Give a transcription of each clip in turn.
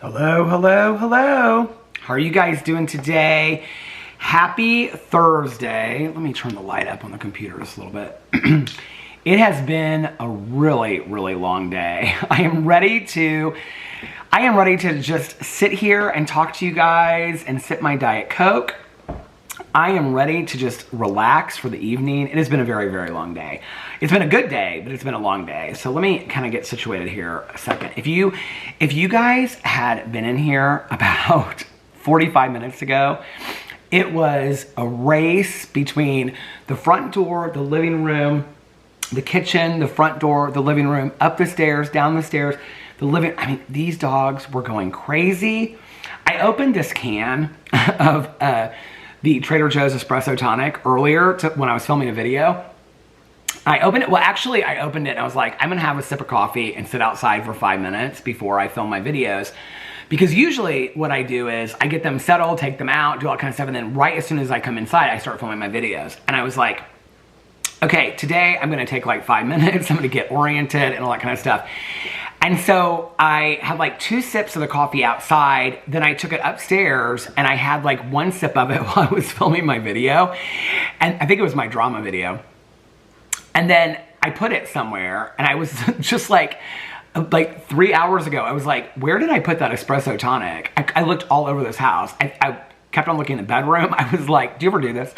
Hello, hello, hello. How are you guys doing today? Happy Thursday. Let me turn the light up on the computer just a little bit. It has been a really, really long day. I am ready to just sit here and talk to you guys and sip my Diet Coke. I am ready to just relax for the evening. It has been a very, very long day. It's been a good day, but it's been a long day. So let me kind of get situated here a second. If you guys had been in here about 45 minutes ago, it was a race between the front door, the living room, the kitchen, the front door, the living room, up the stairs, down the stairs, I mean, these dogs were going crazy. I opened this can of the Trader Joe's espresso tonic earlier when I was filming a video. I opened it, I opened it and I was like, I'm gonna have a sip of coffee and sit outside for 5 minutes before I film my videos. Because usually what I do is I get them settled, take them out, do all kind of stuff, and then right as soon as I come inside, I start filming my videos. And I was like, okay, today I'm gonna take like 5 minutes, I'm gonna get oriented and all that kind of stuff. And so I had like 2 sips of the coffee outside, then I took it upstairs and I had like 1 sip of it while I was filming my video. And I think it was my drama video. And then I put it somewhere and I was just like 3 hours ago, I was like, where did I put that espresso tonic? I looked all over this house. I kept on looking in the bedroom. I was like, do you ever do this?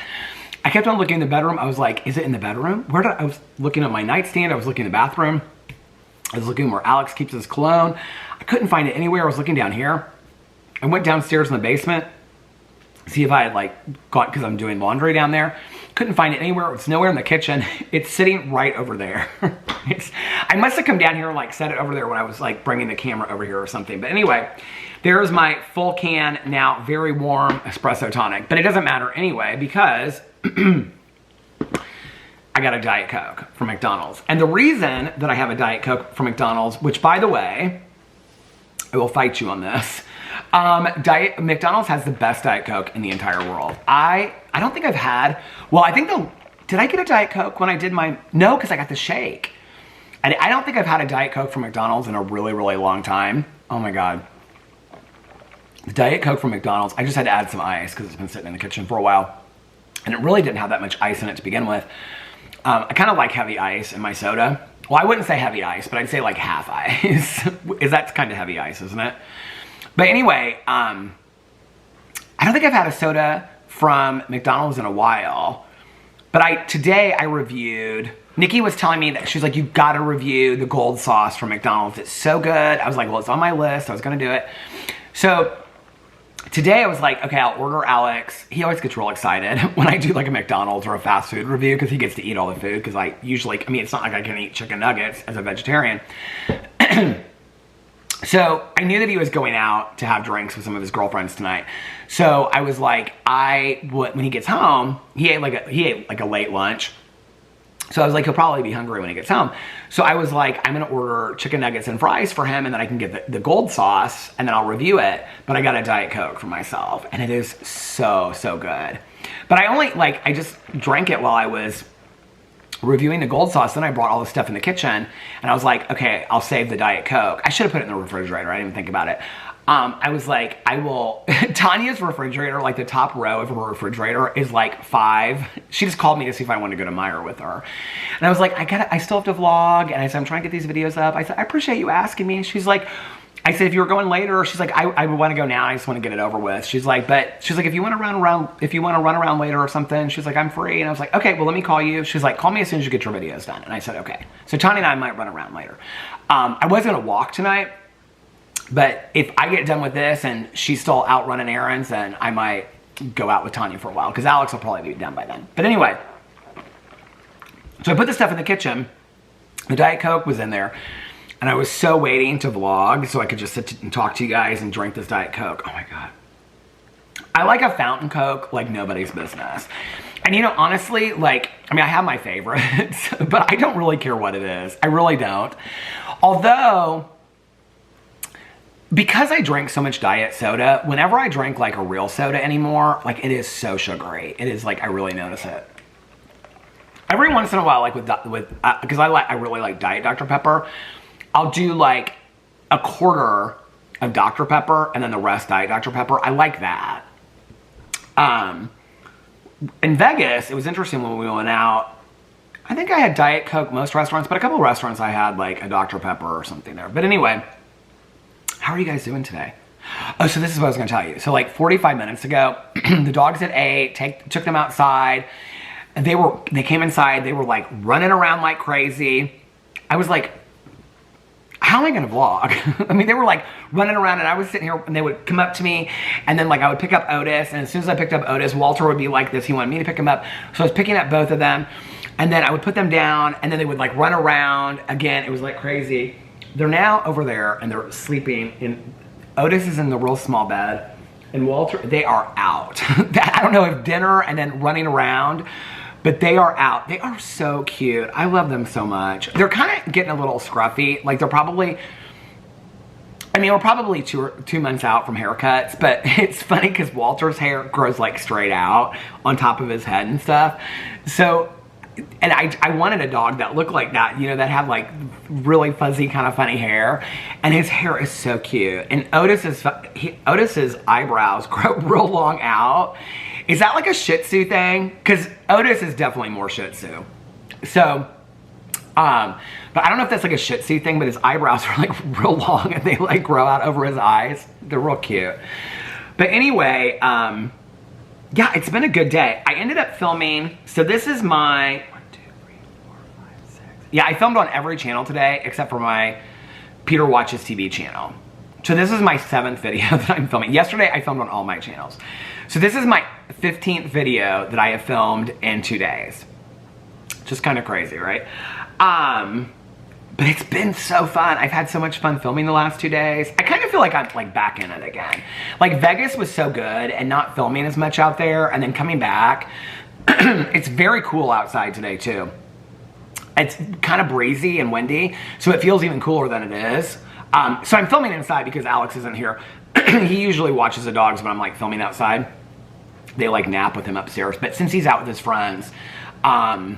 I kept on looking in the bedroom. I was like, is it in the bedroom? I was looking at my nightstand. I was looking in the bathroom. I was looking where Alex keeps his cologne. I couldn't find it anywhere. I was looking down here. I went downstairs in the basement, see if I had because I'm doing laundry down there. Couldn't find it anywhere. It's nowhere in the kitchen. It's sitting right over there. I must have come down here and set it over there when I was bringing the camera over here or something. But anyway, there's my full can, now very warm espresso tonic. But it doesn't matter anyway because I got a Diet Coke from McDonald's. And the reason that I have a Diet Coke from McDonald's, which by the way, I will fight you on this. McDonald's has the best Diet Coke in the entire world. I don't think I've had, did I get a Diet Coke when I did no, because I got the shake. And I don't think I've had a Diet Coke from McDonald's in a really, really long time. Oh my God. The Diet Coke from McDonald's, I just had to add some ice because it's been sitting in the kitchen for a while. And it really didn't have that much ice in it to begin with. I kind of like heavy ice in my soda. Well, I wouldn't say heavy ice, but I'd say like half ice. That's kind of heavy ice, isn't it? But anyway, I don't think I've had a soda from McDonald's in a while. But today I reviewed, Nikki was telling me that she's like, you gotta review the gold sauce from McDonald's. It's so good. I was like, well, it's on my list. I was gonna do it. So today I was like, okay, I'll order Alex. He always gets real excited when I do like a McDonald's or a fast food review because he gets to eat all the food because I usually, it's not like I can eat chicken nuggets as a vegetarian. So I knew that he was going out to have drinks with some of his girlfriends tonight. So I was like, when he gets home, he ate like a late lunch. So I was like, he'll probably be hungry when he gets home. So I was like, I'm gonna order chicken nuggets and fries for him and then I can get the gold sauce and then I'll review it. But I got a Diet Coke for myself and it is so, so good. But I just drank it while I was reviewing the gold sauce. Then I brought all the stuff in the kitchen and I was like, okay, I'll save the Diet Coke. I should have put it in the refrigerator. I didn't even think about it. I was like, Tanya's refrigerator, like the top row of her refrigerator is like 5. She just called me to see if I wanted to go to Meijer with her. And I was like, I still have to vlog. And I said, I'm trying to get these videos up. I said, I appreciate you asking me. And she's like, I said, if you were going later, she's like, I want to go now. I just want to get it over with. She's like, if you want to run around later or something, she's like, I'm free. And I was like, okay, well, let me call you. She's like, call me as soon as you get your videos done. And I said, okay. So Tanya and I might run around later. I was going to walk tonight, but if I get done with this and she's still out running errands, then I might go out with Tanya for a while because Alex will probably be done by then. But anyway, so I put the stuff in the kitchen. The Diet Coke was in there. And I was so waiting to vlog so I could just sit and talk to you guys and drink this Diet Coke. Oh my God. I like a fountain Coke like nobody's business. And honestly, I have my favorites, but I don't really care what it is. I really don't. Although, because I drink so much diet soda, whenever I drink a real soda anymore, it is so sugary. It is I really notice it. Every once in a while, because I really like Diet Dr. Pepper, I'll do a quarter of Dr. Pepper and then the rest Diet Dr. Pepper. I like that. In Vegas, it was interesting when we went out. I think I had Diet Coke most restaurants, but a couple of restaurants I had like a Dr. Pepper or something there. But anyway, how are you guys doing today? Oh, so this is what I was going to tell you. So like 45 minutes ago, the dogs had ate, took them outside. They came inside. They were like running around like crazy. I was like, how am I going to vlog? I mean, they were like running around and I was sitting here and they would come up to me and then like I would pick up Otis, and as soon as I picked up Otis, Walter would be like this. He wanted me to pick him up. So I was picking up both of them and then I would put them down and then they would like run around again. It was like crazy. They're now over there and they're sleeping Otis is in the real small bed and Walter, they are out. I don't know if dinner and then running around, but they are out. They are so cute. I love them so much. They're kind of getting a little scruffy. Like they're probably, I mean, we're probably two months out from haircuts, but it's funny because Walter's hair grows like straight out on top of his head and stuff. So, and I wanted a dog that looked like that, you know, that had like really fuzzy kind of funny hair. And his hair is so cute. And Otis's eyebrows grow real long out. Is that like a Shih Tzu thing? Because Otis is definitely more Shih Tzu. So, but I don't know if that's like a Shih Tzu thing, but his eyebrows are like real long and they like grow out over his eyes. They're real cute. But anyway, yeah, it's been a good day. I ended up filming, so this is my, 1, 2, 3, 4, 5, 6. Yeah, I filmed on every channel today except for my Peter Watches TV channel. So this is my 7th video that I'm filming. Yesterday, I filmed on all my channels. So this is my 15th video that I have filmed in 2 days. Just kind of crazy, right? But it's been so fun. I've had so much fun filming the last 2 days. I kind of feel like I'm like back in it again. Like Vegas was so good and not filming as much out there and then coming back. It's very cool outside today too. It's kind of breezy and windy, so it feels even cooler than it is. So I'm filming inside because Alex isn't here. He usually watches the dogs when I'm like filming outside. They like nap with him upstairs, but since he's out with his friends, I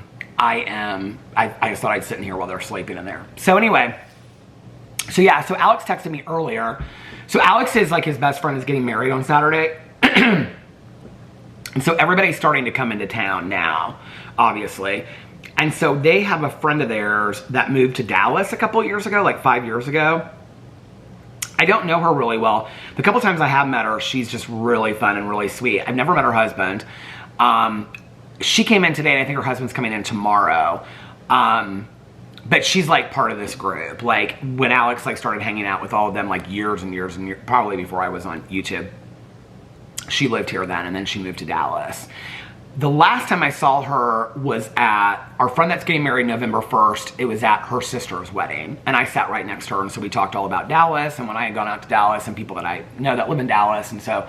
just thought I'd sit in here while they're sleeping in there. So anyway, so yeah, so Alex texted me earlier. So Alex is like, his best friend is getting married on Saturday. And so everybody's starting to come into town now, obviously. And so they have a friend of theirs that moved to Dallas a couple of years ago, like 5 years ago. I don't know her really well. The couple times I have met her, she's just really fun and really sweet. I've never met her husband. She came in today, and I think her husband's coming in tomorrow. But she's like part of this group. Like when Alex like started hanging out with all of them like years and years and years, probably before I was on YouTube. She lived here then, and then she moved to Dallas. The last time I saw her was at our friend that's getting married November 1st. It was at her sister's wedding, and I sat right next to her, and so we talked all about Dallas and when I had gone out to Dallas and people that I know that live in Dallas, and so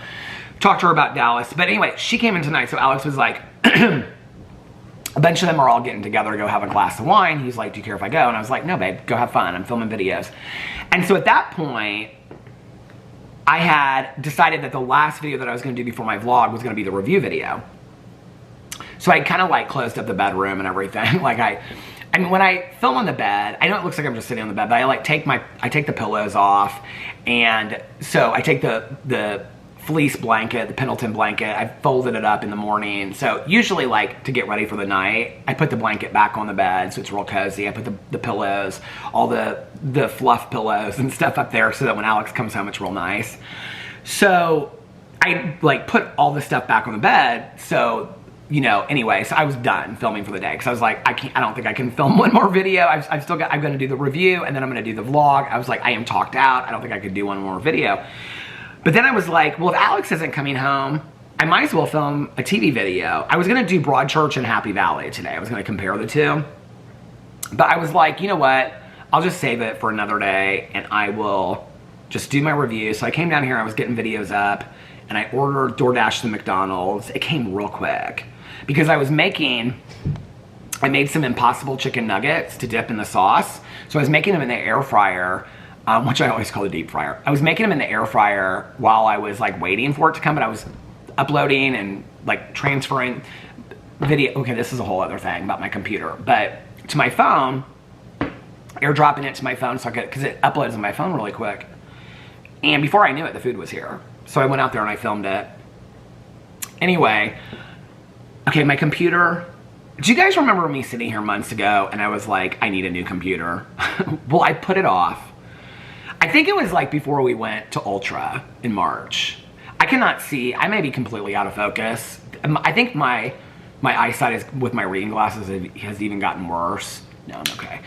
talked to her about Dallas. But anyway, she came in tonight, so Alex was like, a bunch of them are all getting together to go have a glass of wine. He's like, do you care if I go? And I was like, no, babe, go have fun. I'm filming videos. And so at that point, I had decided that the last video that I was going to do before my vlog was going to be the review video. So I kind of like closed up the bedroom and everything. Like I mean, when I film on the bed, I know it looks like I'm just sitting on the bed, but I like take the pillows off. And so I take the fleece blanket, the Pendleton blanket, I folded it up in the morning. So usually like to get ready for the night, I put the blanket back on the bed so it's real cozy. I put the pillows, all the fluff pillows and stuff up there so that when Alex comes home, it's real nice. So I like put all the stuff back on the bed. So, you know, anyway, so I was done filming for the day because I was like, I don't think I can film one more video. I'm going to do the review and then I'm going to do the vlog. I was like, I am talked out. I don't think I could do one more video. But then I was like, well, if Alex isn't coming home, I might as well film a TV video. I was going to do Broadchurch and Happy Valley today. I was going to compare the two. But I was like, you know what? I'll just save it for another day and I will just do my review. So I came down here, I was getting videos up and I ordered DoorDash to McDonald's. It came real quick because I made some Impossible chicken nuggets to dip in the sauce. So I was making them in the air fryer, which I always call the deep fryer. I was making them in the air fryer while I was like waiting for it to come, but I was uploading and like transferring video. Okay, this is a whole other thing about my computer, but to my phone, airdropping it to my phone so I could, because it uploads on my phone really quick. And before I knew it, the food was here. So I went out there and I filmed it. Anyway, okay, my computer. Do you guys remember me sitting here months ago and I was like, I need a new computer? Well, I put it off. I think it was like before we went to Ultra in March. I cannot see. I may be completely out of focus. I think my eyesight is, with my reading glasses, has even gotten worse. No, I'm okay.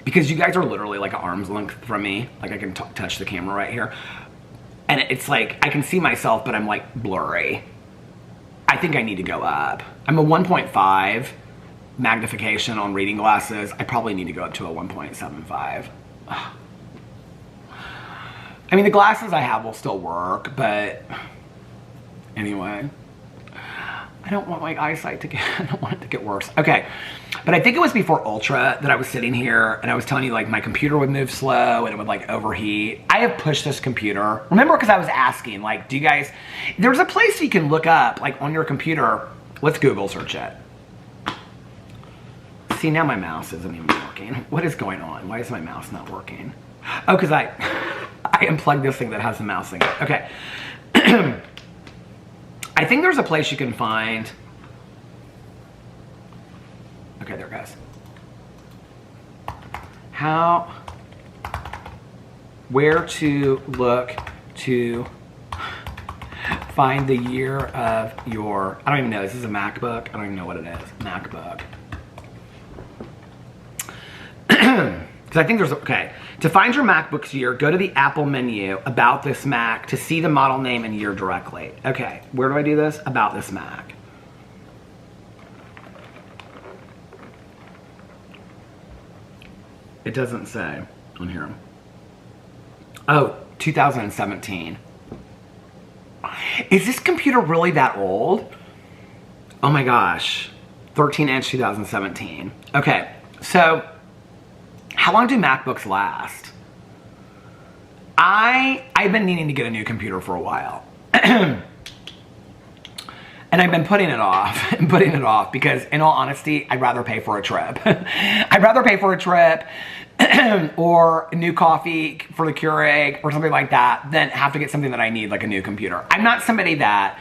Because you guys are literally like an arm's length from me. Like I can touch the camera right here. And it's like, I can see myself, but I'm like blurry. I think I need to go up. I'm a 1.5 magnification on reading glasses. I probably need to go up to a 1.75. I mean, the glasses I have will still work, but anyway. I don't want my eyesight to get, I don't want it to get worse. Okay, but I think it was before Ultra that I was sitting here and I was telling you like my computer would move slow and it would like overheat. I have pushed this computer. Remember, because I was asking, like, do you guys, there's a place you can look up like on your computer. Let's Google search it. See, now my mouse isn't even working. What is going on? Why is my mouse not working? Oh, because I unplugged this thing that has the mouse thing. Okay. I think there's a place you can find. Okay, there it goes. Where to look to find the year of your, I don't even know, this is a MacBook. I don't even know what it is, MacBook. Because I think there's, okay. To find your MacBook's year, go to the Apple menu, About This Mac, to see the model name and year directly. Okay, where do I do this? About This Mac. It doesn't say on here. Oh, 2017. Is this computer really that old? Oh my gosh. 13-inch 2017. Okay, so how long do MacBooks last? I've been needing to get a new computer for a while. And I've been putting it off and putting it off because, in all honesty, I'd rather pay for a trip. I'd rather pay for a trip or a new coffee for the Keurig or something like that than have to get something that I need, like a new computer. I'm not somebody that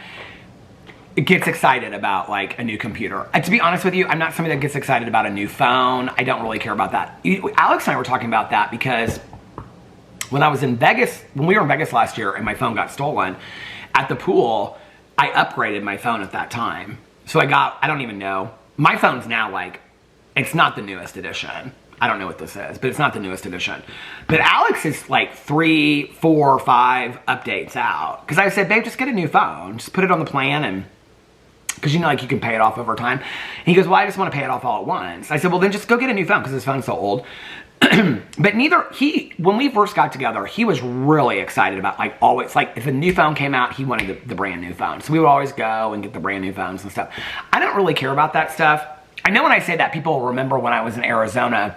gets excited about like a new computer. To be honest with you, I'm not somebody that gets excited about a new phone. I don't really care about that. Alex and I were talking about that because when I was in Vegas, when we were in Vegas last year and my phone got stolen at the pool, I upgraded my phone at that time. So I don't even know. My phone's now like, it's not the newest edition. I don't know what this is, but it's not the newest edition. But Alex is like 3, 4, 5 updates out. Because I said, babe, just get a new phone. Just put it on the plan and, because you know, like you can pay it off over time. And he goes, well, I just want to pay it off all at once. I said, well, then just go get a new phone because his phone's so old. But when we first got together, he was really excited about like always, like if a new phone came out, he wanted the brand new phone. So we would always go and get the brand new phones and stuff. I don't really care about that stuff. I know when I say that, people will remember when I was in Arizona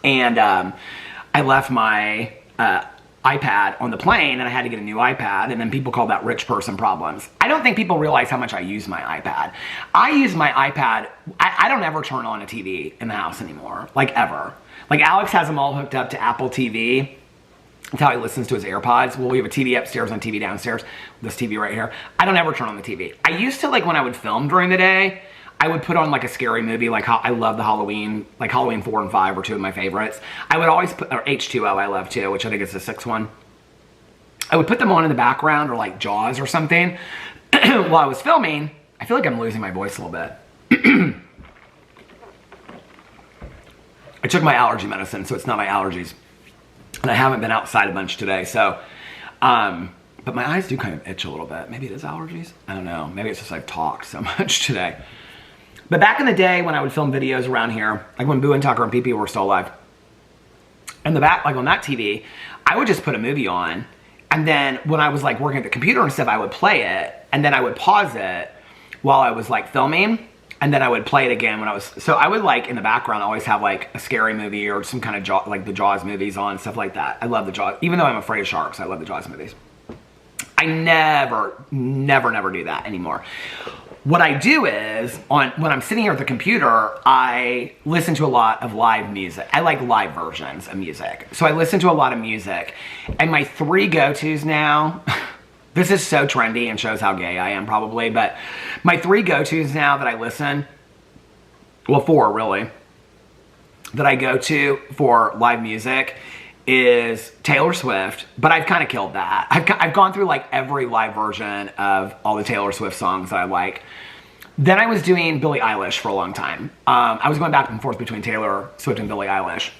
and I left my iPad on the plane and I had to get a new iPad, and then people call that rich person problems. I don't think people realize how much I use my iPad. I use my iPad, I don't ever turn on a TV in the house anymore, like ever. Like Alex has them all hooked up to Apple TV. That's how he listens to his AirPods. Well, we have a TV upstairs and a TV downstairs. This TV right here. I don't ever turn on the TV. I used to, like when I would film during the day, I would put on like a scary movie, like I love the Halloween, like Halloween 4 and 5 are two of my favorites. I would always put, or H2O I love too, which I think is the 6th one. I would put them on in the background, or like Jaws or something. While I was filming, I feel like I'm losing my voice a little bit. I took my allergy medicine, so it's not my allergies. And I haven't been outside a bunch today, so, but my eyes do kind of itch a little bit. Maybe it is allergies? I don't know. Maybe it's just I've talked so much today. But back in the day when I would film videos around here, like when Boo and Tucker and PP were still alive, in the back, like on that TV, I would just put a movie on, and then when I was like working at the computer and stuff, I would play it, and then I would pause it while I was like filming, and then I would play it again when I was, so I would like in the background always have like a scary movie or some kind of like the Jaws movies on, stuff like that. I love the Jaws, even though I'm afraid of sharks, I love the Jaws movies. I never do that anymore. what I do is, when I'm sitting here at the computer, I listen to a lot of live music. I like live versions of music. So I listen to a lot of music. And my 3 go-tos now, this is so trendy and shows how gay I am probably, but my 3 go-tos now that I listen, well, 4 really, that I go to for live music is Taylor Swift, but I've kind of killed that. I've gone through like every live version of all the Taylor Swift songs that I like. Then I was doing Billie Eilish for a long time. I was going back and forth between Taylor Swift and Billie Eilish.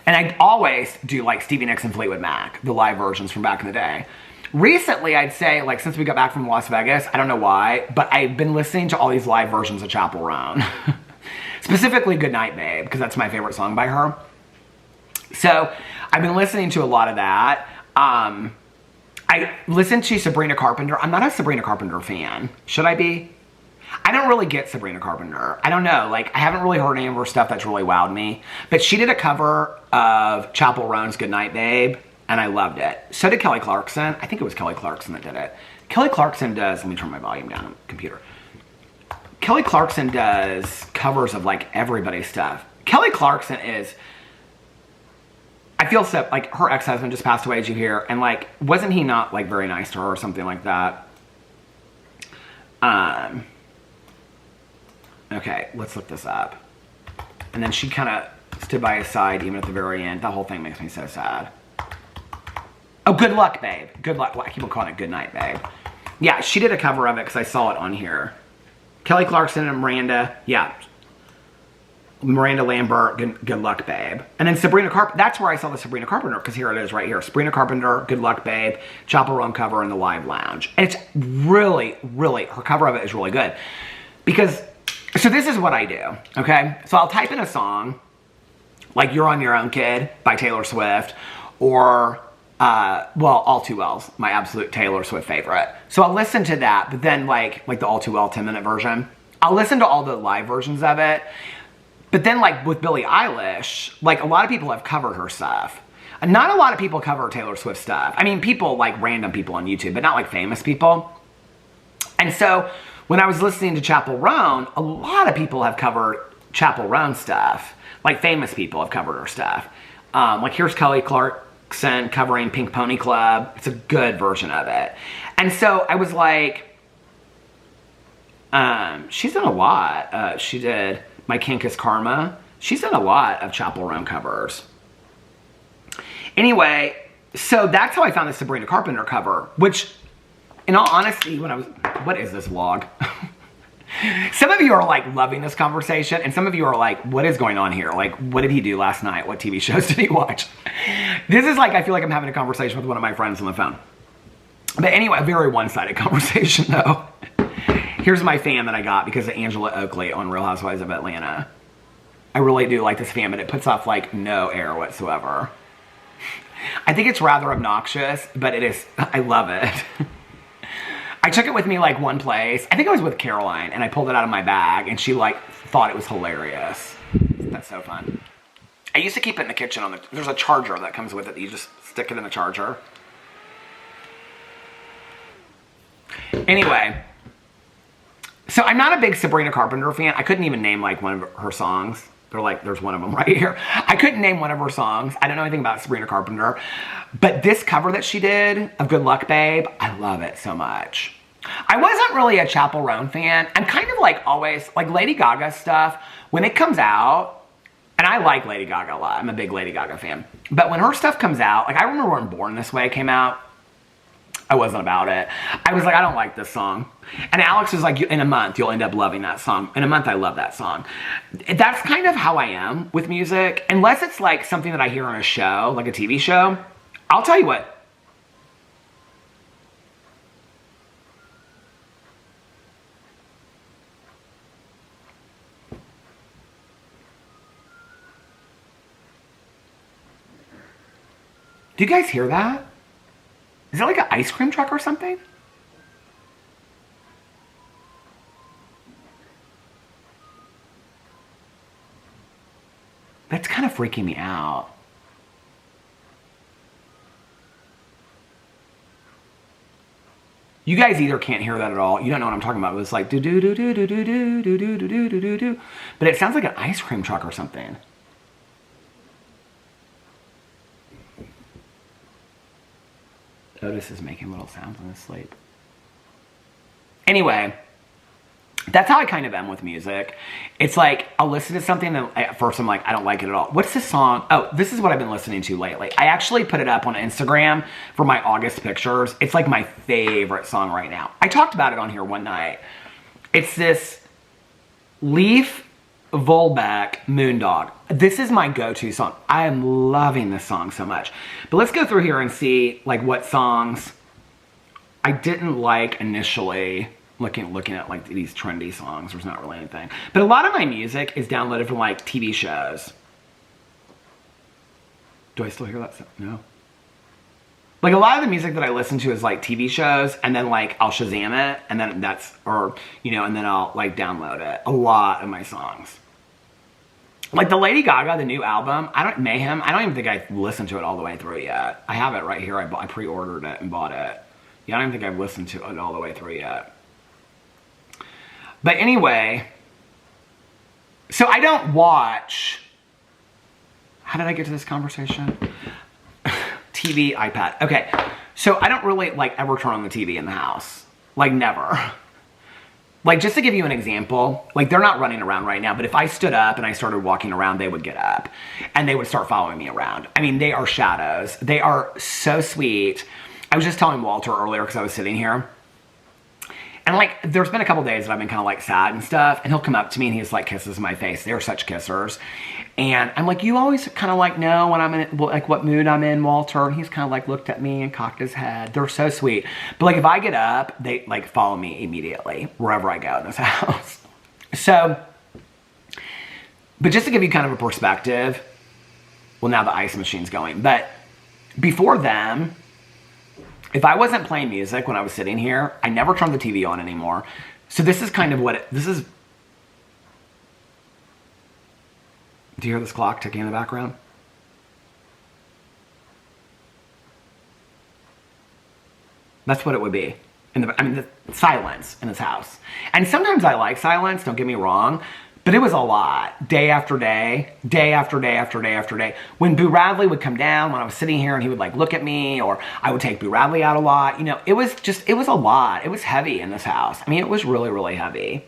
And I always do like Stevie Nicks and Fleetwood Mac, the live versions from back in the day. Recently, I'd say, like since we got back from Las Vegas, I don't know why, but I've been listening to all these live versions of Chappell Roan. Specifically Goodnight Babe, because that's my favorite song by her. So I've been listening to a lot of that. I listened to Sabrina Carpenter. I'm not a Sabrina Carpenter fan. Should I be? I don't really get Sabrina Carpenter. I don't know. Like, I haven't really heard any of her stuff that's really wowed me. But she did a cover of Chappell Roan's Goodnight Babe, and I loved it. So did Kelly Clarkson. I think it was Kelly Clarkson that did it. Kelly Clarkson does... Let me turn my volume down on the computer. Kelly Clarkson does covers of, like, everybody's stuff. Kelly Clarkson is... I feel so, like, her ex-husband just passed away, as you hear, and, like, wasn't he not, like, very nice to her or something like that? Okay, let's look this up. And then she kind of stood by his side even at the very end. That whole thing makes me so sad. Oh, Good Luck, Babe. Good Luck. Well, I keep on calling it Goodnight, Babe. Yeah, she did a cover of it because I saw it on here. Kelly Clarkson and Miranda, yeah. Miranda Lambert, Good Luck, Babe. And then Sabrina Carpenter, that's where I saw the Sabrina Carpenter, because here it is right here. Sabrina Carpenter, Good Luck, Babe, Chappell Roan cover in the live lounge. And it's really, really, her cover of it is really good. Because, so this is what I do, okay? So I'll type in a song, like You're on Your Own Kid by Taylor Swift, or, well, All Too Well's my absolute Taylor Swift favorite. So I'll listen to that, but then like the All Too Well 10-minute version. I'll listen to all the live versions of it. But then, like, with Billie Eilish, like, a lot of people have covered her stuff. Not a lot of people cover Taylor Swift stuff. I mean, people, like, random people on YouTube, but not, like, famous people. And so, when I was listening to Chappell Roan, a lot of people have covered Chappell Roan stuff. Like, famous people have covered her stuff. Like, here's Kelly Clarkson covering Pink Pony Club. It's a good version of it. And so, I was like, she's done a lot. She did... My Kink is Karma. She's done a lot of Chappell Roan covers. Anyway, so that's how I found the Sabrina Carpenter cover, which, in all honesty, when I was... What is this vlog? Some of you are, like, loving this conversation, and some of you are like, what is going on here? Like, what did he do last night? What TV shows did he watch? This is like, I feel like I'm having a conversation with one of my friends on the phone. But anyway, a very one-sided conversation, though. Here's my fan that I got because of Angela Oakley on Real Housewives of Atlanta. I really do like this fan, but it puts off, like, no air whatsoever. I think it's rather obnoxious, but it is... I love it. I took it with me, like, one place. I think I was with Caroline, and I pulled it out of my bag, and she, like, thought it was hilarious. That's so fun. I used to keep it in the kitchen on the... There's a charger that comes with it that you just stick it in the charger. Anyway... So I'm not a big Sabrina Carpenter fan. I couldn't even name, like, one of her songs. They're like, there's one of them right here. I couldn't name one of her songs. I don't know anything about Sabrina Carpenter. But this cover that she did of Good Luck, Babe, I love it so much. I wasn't really a Chappell Roan fan. I'm kind of like always, like Lady Gaga stuff, when it comes out, and I like Lady Gaga a lot. I'm a big Lady Gaga fan. But when her stuff comes out, like I remember when Born This Way came out, I wasn't about it. I was like, I don't like this song. And Alex was like, in a month, you'll end up loving that song. In a month, I love that song. That's kind of how I am with music. Unless it's like something that I hear on a show, like a TV show. I'll tell you what. Do you guys hear that? Is it like an ice cream truck or something? That's kind of freaking me out. You guys either can't hear that at all. You don't know what I'm talking about. It was like do do do do do do do do do do do do do. But it sounds like an ice cream truck or something. Otis is making little sounds in his sleep. Anyway, that's how I kind of am with music. It's like, I'll listen to something and at first I'm like, I don't like it at all. What's this song? Oh, this is what I've been listening to lately. I actually put it up on Instagram for my August pictures. It's like my favorite song right now. I talked about it on here one night. It's this Leaf Volbeck Moondog. This is my go-to song. I am loving this song so much. But let's go through here and see like what songs I didn't like initially. Looking at like these trendy songs, there's not really anything. But a lot of my music is downloaded from like TV shows. Do I still hear that stuff? No. Like a lot of the music that I listen to is like TV shows, and then like I'll Shazam it, and then that's, or, you know, and then I'll like download it. A lot of my songs. Like the Lady Gaga, the new album, Mayhem, I don't even think I've listened to it all the way through yet. I have it right here. I pre-ordered it and bought it. Yeah, I don't even think I've listened to it all the way through yet. But anyway, so I don't watch, how did I get to this conversation? TV, iPad. Okay, so I don't really like ever turn on the TV in the house. Like never. Like just to give you an example, like they're not running around right now, but if I stood up and I started walking around, they would get up and they would start following me around. I mean, they are shadows. They are so sweet. I was just telling Walter earlier because I was sitting here. And like, there's been a couple days that I've been kind of like sad and stuff, and he'll come up to me and he's like kisses my face. They're such kissers. And I'm like, you always kind of like know when I'm in, like what mood I'm in, Walter. And he's kind of like looked at me and cocked his head. They're so sweet. But like if I get up, they like follow me immediately wherever I go in this house. So, but just to give you kind of a perspective, well now the ice machine's going, but before them, if I wasn't playing music when I was sitting here, I never turned the TV on anymore. So this is kind of what this is. Do you hear this clock ticking in the background? That's what it would be. The silence in this house. And sometimes I like silence, don't get me wrong. But it was a lot, day after day, day after day after day after day. When Boo Radley would come down, when I was sitting here and he would like look at me, or I would take Boo Radley out a lot, you know, it was a lot. It was heavy in this house. I mean, it was really, really heavy.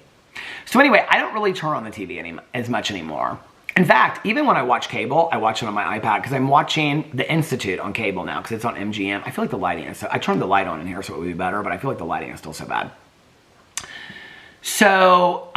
So anyway, I don't really turn on the TV as much anymore. In fact, even when I watch cable, I watch it on my iPad because I'm watching The Institute on cable now because it's on MGM. I feel like the lighting is so, I turned the light on in here so it would be better, but I feel like the lighting is still so bad. So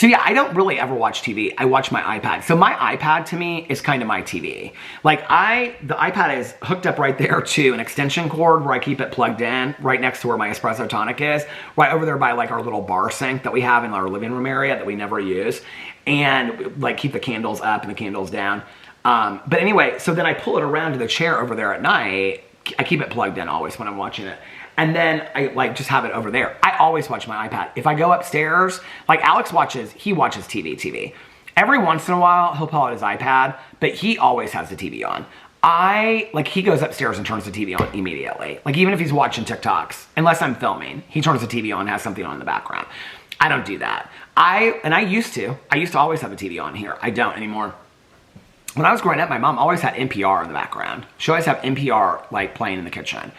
yeah, I don't really ever watch TV. I watch my iPad. So my iPad to me is kind of my TV. Like the iPad is hooked up right there to an extension cord where I keep it plugged in right next to where my espresso tonic is, right over there by like our little bar sink that we have in our living room area that we never use, and like keep the candles up and the candles down. But anyway, so then I pull it around to the chair over there at night. I keep it plugged in always when I'm watching it. And then I like just have it over there. I always watch my iPad. If I go upstairs, like Alex watches TV. Every once in a while, he'll pull out his iPad, but he always has the TV on. He goes upstairs and turns the TV on immediately. Like even if he's watching TikToks, unless I'm filming, he turns the TV on and has something on in the background. I don't do that. I used to always have the TV on here. I don't anymore. When I was growing up, my mom always had NPR in the background. She always had NPR like playing in the kitchen.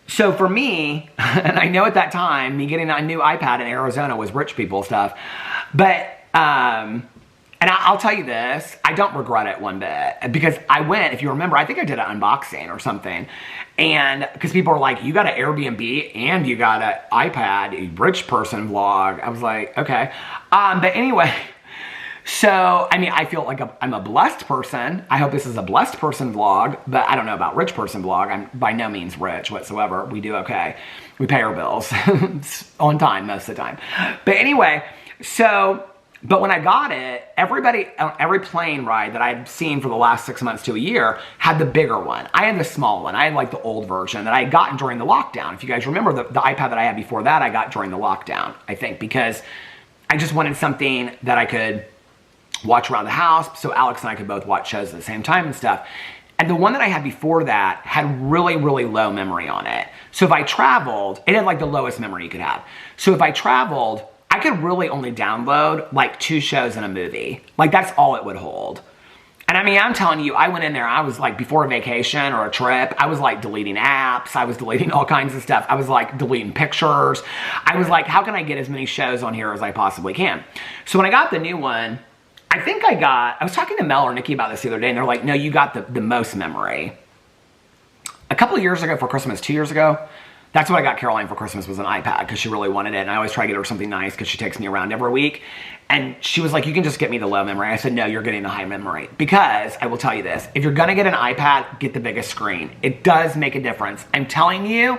So for me, and I know at that time, me getting a new iPad in Arizona was rich people stuff, but, and I'll tell you this, I don't regret it one bit, because I went, if you remember, I think I did an unboxing or something, and, because people are like, you got an Airbnb, and you got an iPad, a rich person vlog. I was like, okay, but anyway, so, I mean, I feel like I'm a blessed person. I hope this is a blessed person vlog, but I don't know about rich person vlog. I'm by no means rich whatsoever. We do okay. We pay our bills on time most of the time. But anyway, but when I got it, everybody, every plane ride that I'd seen for the last 6 months to a year had the bigger one. I had the small one. I had like the old version that I had gotten during the lockdown. If you guys remember, the iPad that I had before that, I got during the lockdown, I think, because I just wanted something that I could watch around the house, so Alex and I could both watch shows at the same time and stuff. And the one that I had before that had really, really low memory on it. So if I traveled, it had like the lowest memory you could have. So if I traveled, I could really only download like 2 shows and a movie. Like that's all it would hold. And I mean, I'm telling you, I went in there, I was like, before a vacation or a trip, I was like deleting apps, I was deleting all kinds of stuff. I was like deleting pictures. I was like, how can I get as many shows on here as I possibly can? So when I got the new one, I was talking to Mel or Nikki about this the other day, and they're like, no, you got the most memory. A couple of years ago for Christmas, 2 years ago, that's what I got Caroline for Christmas, was an iPad, because she really wanted it, and I always try to get her something nice because she takes me around every week. And she was like, you can just get me the low memory. I said, no, you're getting the high memory. Because, I will tell you this, if you're gonna get an iPad, get the biggest screen. It does make a difference. I'm telling you,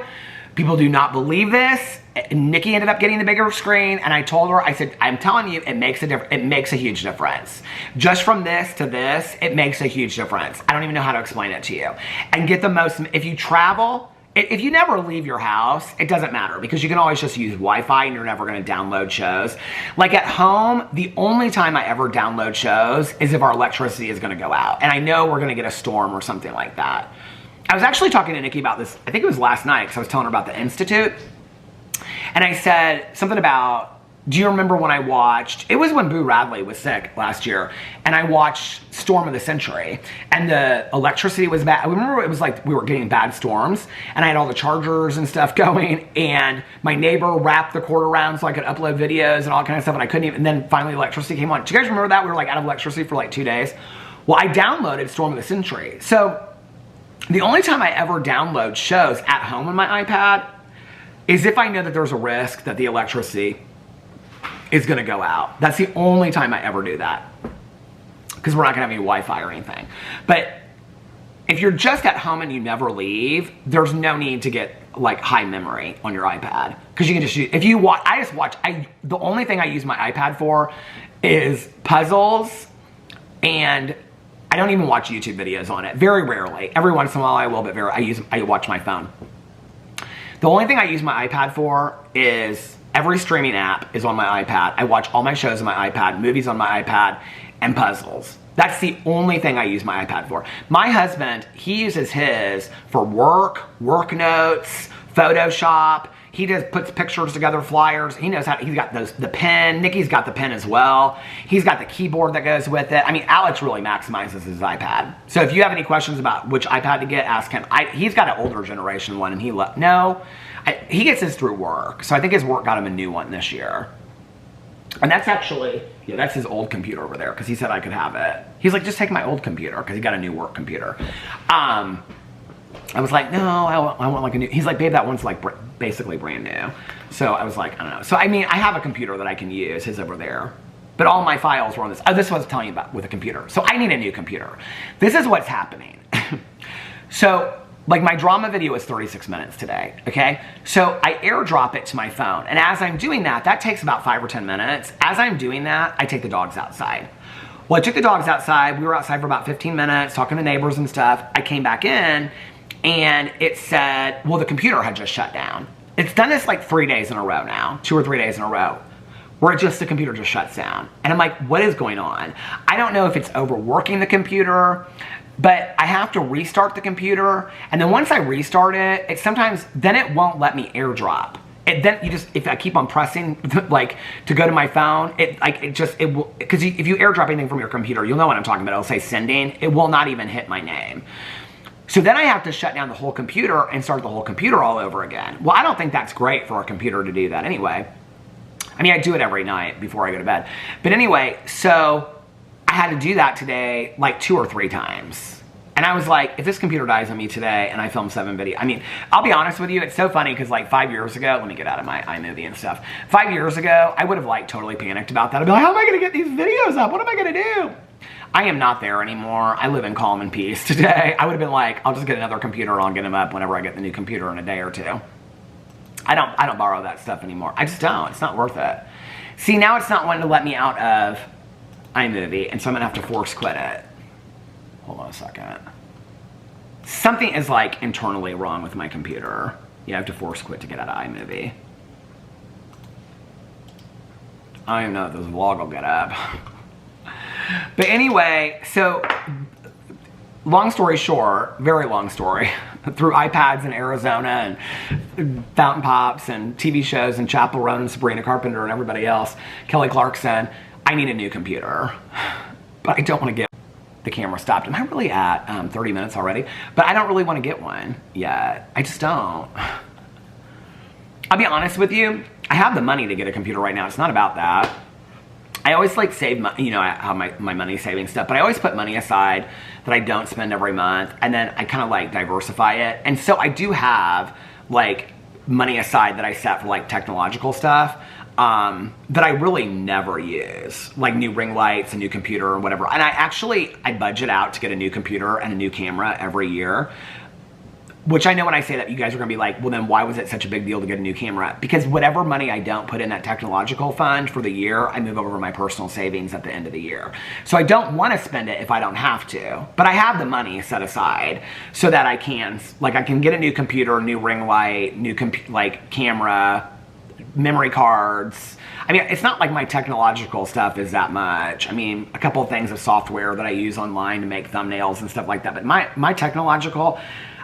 people do not believe this. Nikki ended up getting the bigger screen, and I told her, I said, I'm telling you, it makes a huge difference. Just from this to this, it makes a huge difference. I don't even know how to explain it to you. And get the most, if you travel, if you never leave your house, it doesn't matter, because you can always just use Wi-Fi and you're never gonna download shows. Like at home, the only time I ever download shows is if our electricity is gonna go out. And I know we're gonna get a storm or something like that. I was actually talking to Nikki about this, I think it was last night, because I was telling her about the Institute. And I said something about, do you remember when I watched, it was when Boo Radley was sick last year, and I watched Storm of the Century, and the electricity was bad. I remember it was like we were getting bad storms, and I had all the chargers and stuff going, and my neighbor wrapped the cord around so I could upload videos and all kind of stuff, and I couldn't even, and then finally electricity came on. Do you guys remember that? We were like out of electricity for like 2 days. Well, I downloaded Storm of the Century. So the only time I ever download shows at home on my iPad is if I know that there's a risk that the electricity is gonna go out. That's the only time I ever do that, because we're not gonna have any Wi-Fi or anything. But if you're just at home and you never leave, there's no need to get like high memory on your iPad, because you can just use, if you watch, the only thing I use my iPad for is puzzles, and I don't even watch YouTube videos on it, very rarely. Every once in a while I will, but I watch my phone. The only thing I use my iPad for is every streaming app is on my iPad. I watch all my shows on my iPad, movies on my iPad, and puzzles. That's the only thing I use my iPad for. My husband, he uses his for work notes, Photoshop. He just puts pictures together, flyers. He knows how, he's got the pen. Nikki's got the pen as well. He's got the keyboard that goes with it. I mean, Alex really maximizes his iPad. So if you have any questions about which iPad to get, ask him. He's got an older generation one, and he gets his through work. So I think his work got him a new one this year. And that's actually, yeah, that's his old computer over there, because he said I could have it. He's like, just take my old computer, because he got a new work computer. I was like, no, I want like a new, he's like, babe, that one's like basically brand new. So I was like, I don't know. So I mean, I have a computer that I can use, his over there. But all my files were on this. Oh, this is what I was telling you about with a computer. So I need a new computer. This is what's happening. So, like, my drama video is 36 minutes today, okay? So I airdrop it to my phone. And as I'm doing that, that takes about 5 or 10 minutes. As I'm doing that, I take the dogs outside. Well, I took the dogs outside. We were outside for about 15 minutes, talking to neighbors and stuff. I came back in, and it said, well, the computer had just shut down. It's done this like 3 days in a row now, 2 or 3 days in a row, where the computer just shuts down. And I'm like, what is going on? I don't know if it's overworking the computer, but I have to restart the computer. And then once I restart it, sometimes, then it won't let me airdrop. If I keep on pressing, like, to go to my phone, because if you airdrop anything from your computer, you'll know what I'm talking about. It'll say sending. It will not even hit my name. So then I have to shut down the whole computer and start the whole computer all over again. Well, I don't think that's great for a computer to do that anyway. I mean, I do it every night before I go to bed. But anyway, so I had to do that today like 2 or 3 times. And I was like, if this computer dies on me today and I film 7 videos, I mean, I'll be honest with you, it's so funny because like 5 years ago, let me get out of my iMovie and stuff. 5 years ago, I would have like totally panicked about that. I'd be like, how am I gonna get these videos up? What am I gonna do? I am not there anymore. I live in calm and peace today. I would have been like, I'll just get another computer and I'll get them up whenever I get the new computer in a day or 2. I don't borrow that stuff anymore. I just don't. It's not worth it. See, now it's not wanting to let me out of iMovie, and so I'm gonna have to force quit it. Hold on a second. Something is like internally wrong with my computer. You have to force quit to get out of iMovie. I don't even know if this vlog will get up. But anyway, so long story short, very long story, through iPads in Arizona and Fountain Pops and TV shows and Chappell Roan and Sabrina Carpenter and everybody else, Kelly Clarkson, I need a new computer. But I don't want to get the camera stopped. Am I really at 30 minutes already? But I don't really want to get one yet. I just don't. I'll be honest with you. I have the money to get a computer right now. It's not about that. I always like save money, you know, I have my money saving stuff, but I always put money aside that I don't spend every month, and then I kind of like diversify it. And so I do have like money aside that I set for like technological stuff that I really never use, like new ring lights, a new computer or whatever. And I budget out to get a new computer and a new camera every year. Which I know when I say that, you guys are going to be like, well, then why was it such a big deal to get a new camera? Because whatever money I don't put in that technological fund for the year, I move over to my personal savings at the end of the year. So I don't want to spend it if I don't have to. But I have the money set aside so that I can get a new computer, new ring light, new camera, memory cards. I mean, it's not like my technological stuff is that much. I mean, a couple of things of software that I use online to make thumbnails and stuff like that. But my technological...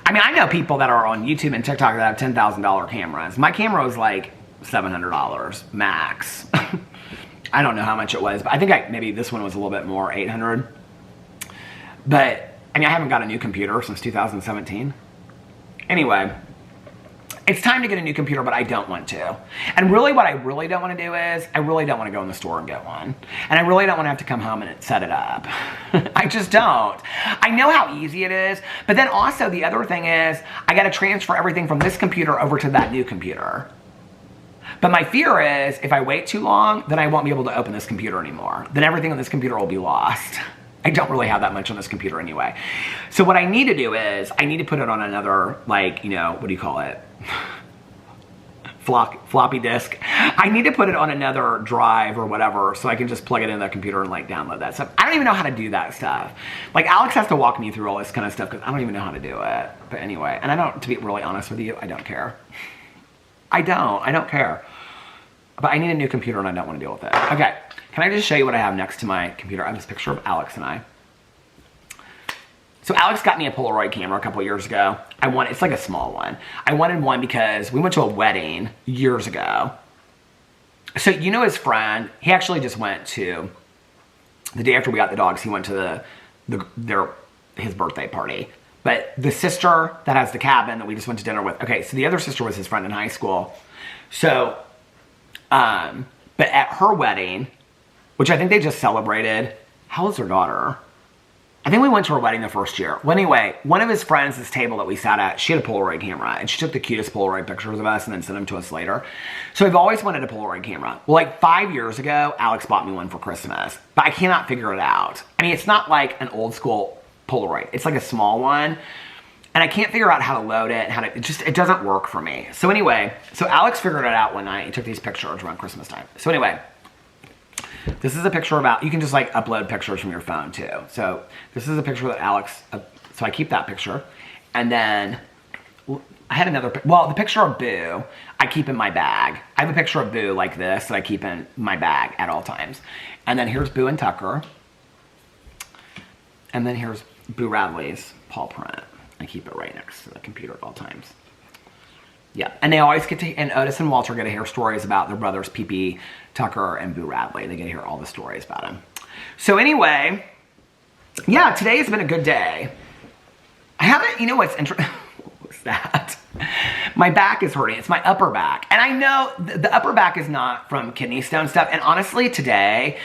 I mean, I know people that are on YouTube and TikTok that have $10,000 cameras. My camera was like $700 max. I don't know how much it was, but I think maybe this one was a little bit more, $800. But, I mean, I haven't got a new computer since 2017. Anyway, it's time to get a new computer, but I don't want to. And really what I really don't want to do is, I really don't want to go in the store and get one. And I really don't want to have to come home and set it up. I just don't. I know how easy it is, but then also the other thing is, I got to transfer everything from this computer over to that new computer. But my fear is, if I wait too long, then I won't be able to open this computer anymore. Then everything on this computer will be lost. I don't really have that much on this computer anyway. So what I need to do is, I need to put it on another, like, you know, what do you call it? Floppy disk. I need to put it on another drive or whatever so I can just plug it in that computer and like download that stuff. I don't even know how to do that stuff. Like Alex has to walk me through all this kind of stuff because I don't even know how to do it. But anyway, and I don't, to be really honest with you, I don't care. I don't care. But I need a new computer and I don't want to deal with it. Okay, can I just show you what I have next to my computer? I have this picture of Alex and I. So Alex got me a Polaroid camera a couple years ago. It's like a small one. I wanted one because we went to a wedding years ago. So you know his friend, he actually just went to, the day after we got the dogs, he went to his birthday party. But the sister that has the cabin that we just went to dinner with, okay, so the other sister was his friend in high school. So, but at her wedding, which I think they just celebrated, how old's her daughter? I think we went to her wedding the first year. Well, anyway, one of his friends, this table that we sat at, she had a Polaroid camera, and she took the cutest Polaroid pictures of us and then sent them to us later. So I've always wanted a Polaroid camera. Well, like 5 years ago, Alex bought me one for Christmas, but I cannot figure it out. I mean, it's not like an old school Polaroid. It's like a small one, and I can't figure out how to load it, it doesn't work for me. So anyway, so Alex figured it out one night. He took these pictures around Christmas time. So anyway, this is a picture you can just like upload pictures from your phone too. So this is a picture that Alex, so I keep that picture. And then I had another, the picture of Boo, I keep in my bag. I have a picture of Boo like this that I keep in my bag at all times. And then here's Boo and Tucker. And then here's Boo Radley's paw print. I keep it right next to the computer at all times. Yeah, and they always and Otis and Walter get to hear stories about their brothers, Pee-Pee, Tucker, and Boo Radley. They get to hear all the stories about him. So anyway, yeah, today has been a good day. I haven't, you know what's interesting? What was that? My back is hurting. It's my upper back. And I know the upper back is not from kidney stone stuff. And honestly, today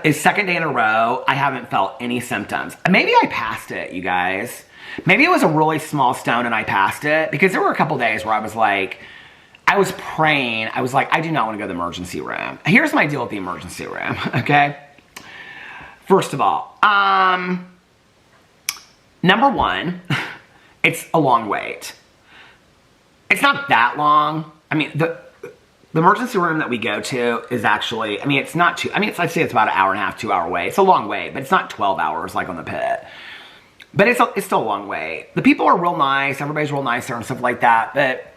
is second day in a row, I haven't felt any symptoms. Maybe I passed it, you guys. Maybe it was a really small stone and I passed it, because there were a couple days where I was like, I was praying. I was like, I do not want to go to the emergency room. Here's my deal with the emergency room, okay? First of all, number one, it's a long wait. It's not that long. I mean, the emergency room that we go to is actually, I mean, it's not too, I mean, I'd say it's about an hour and a half, 2 hour wait. It's a long wait, but it's not 12 hours like on the pit. But it's still a long way. The people are real nice. Everybody's real nice there and stuff like that. But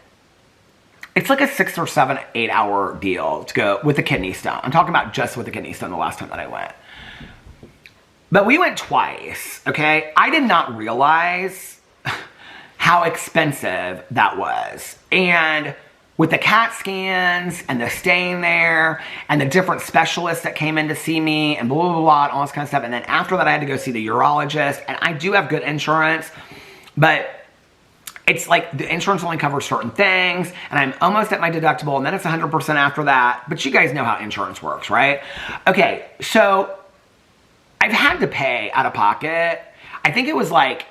it's like a 6 or 7, 8 hour deal to go with a kidney stone. I'm talking about just with a kidney stone the last time that I went. But we went twice, okay? I did not realize how expensive that was. And with the CAT scans and the staying there and the different specialists that came in to see me and blah, blah, blah, and all this kind of stuff. And then after that, I had to go see the urologist. And I do have good insurance, but it's like the insurance only covers certain things. And I'm almost at my deductible, and then it's 100% after that. But you guys know how insurance works, right? Okay, so I've had to pay out of pocket. I think it was like,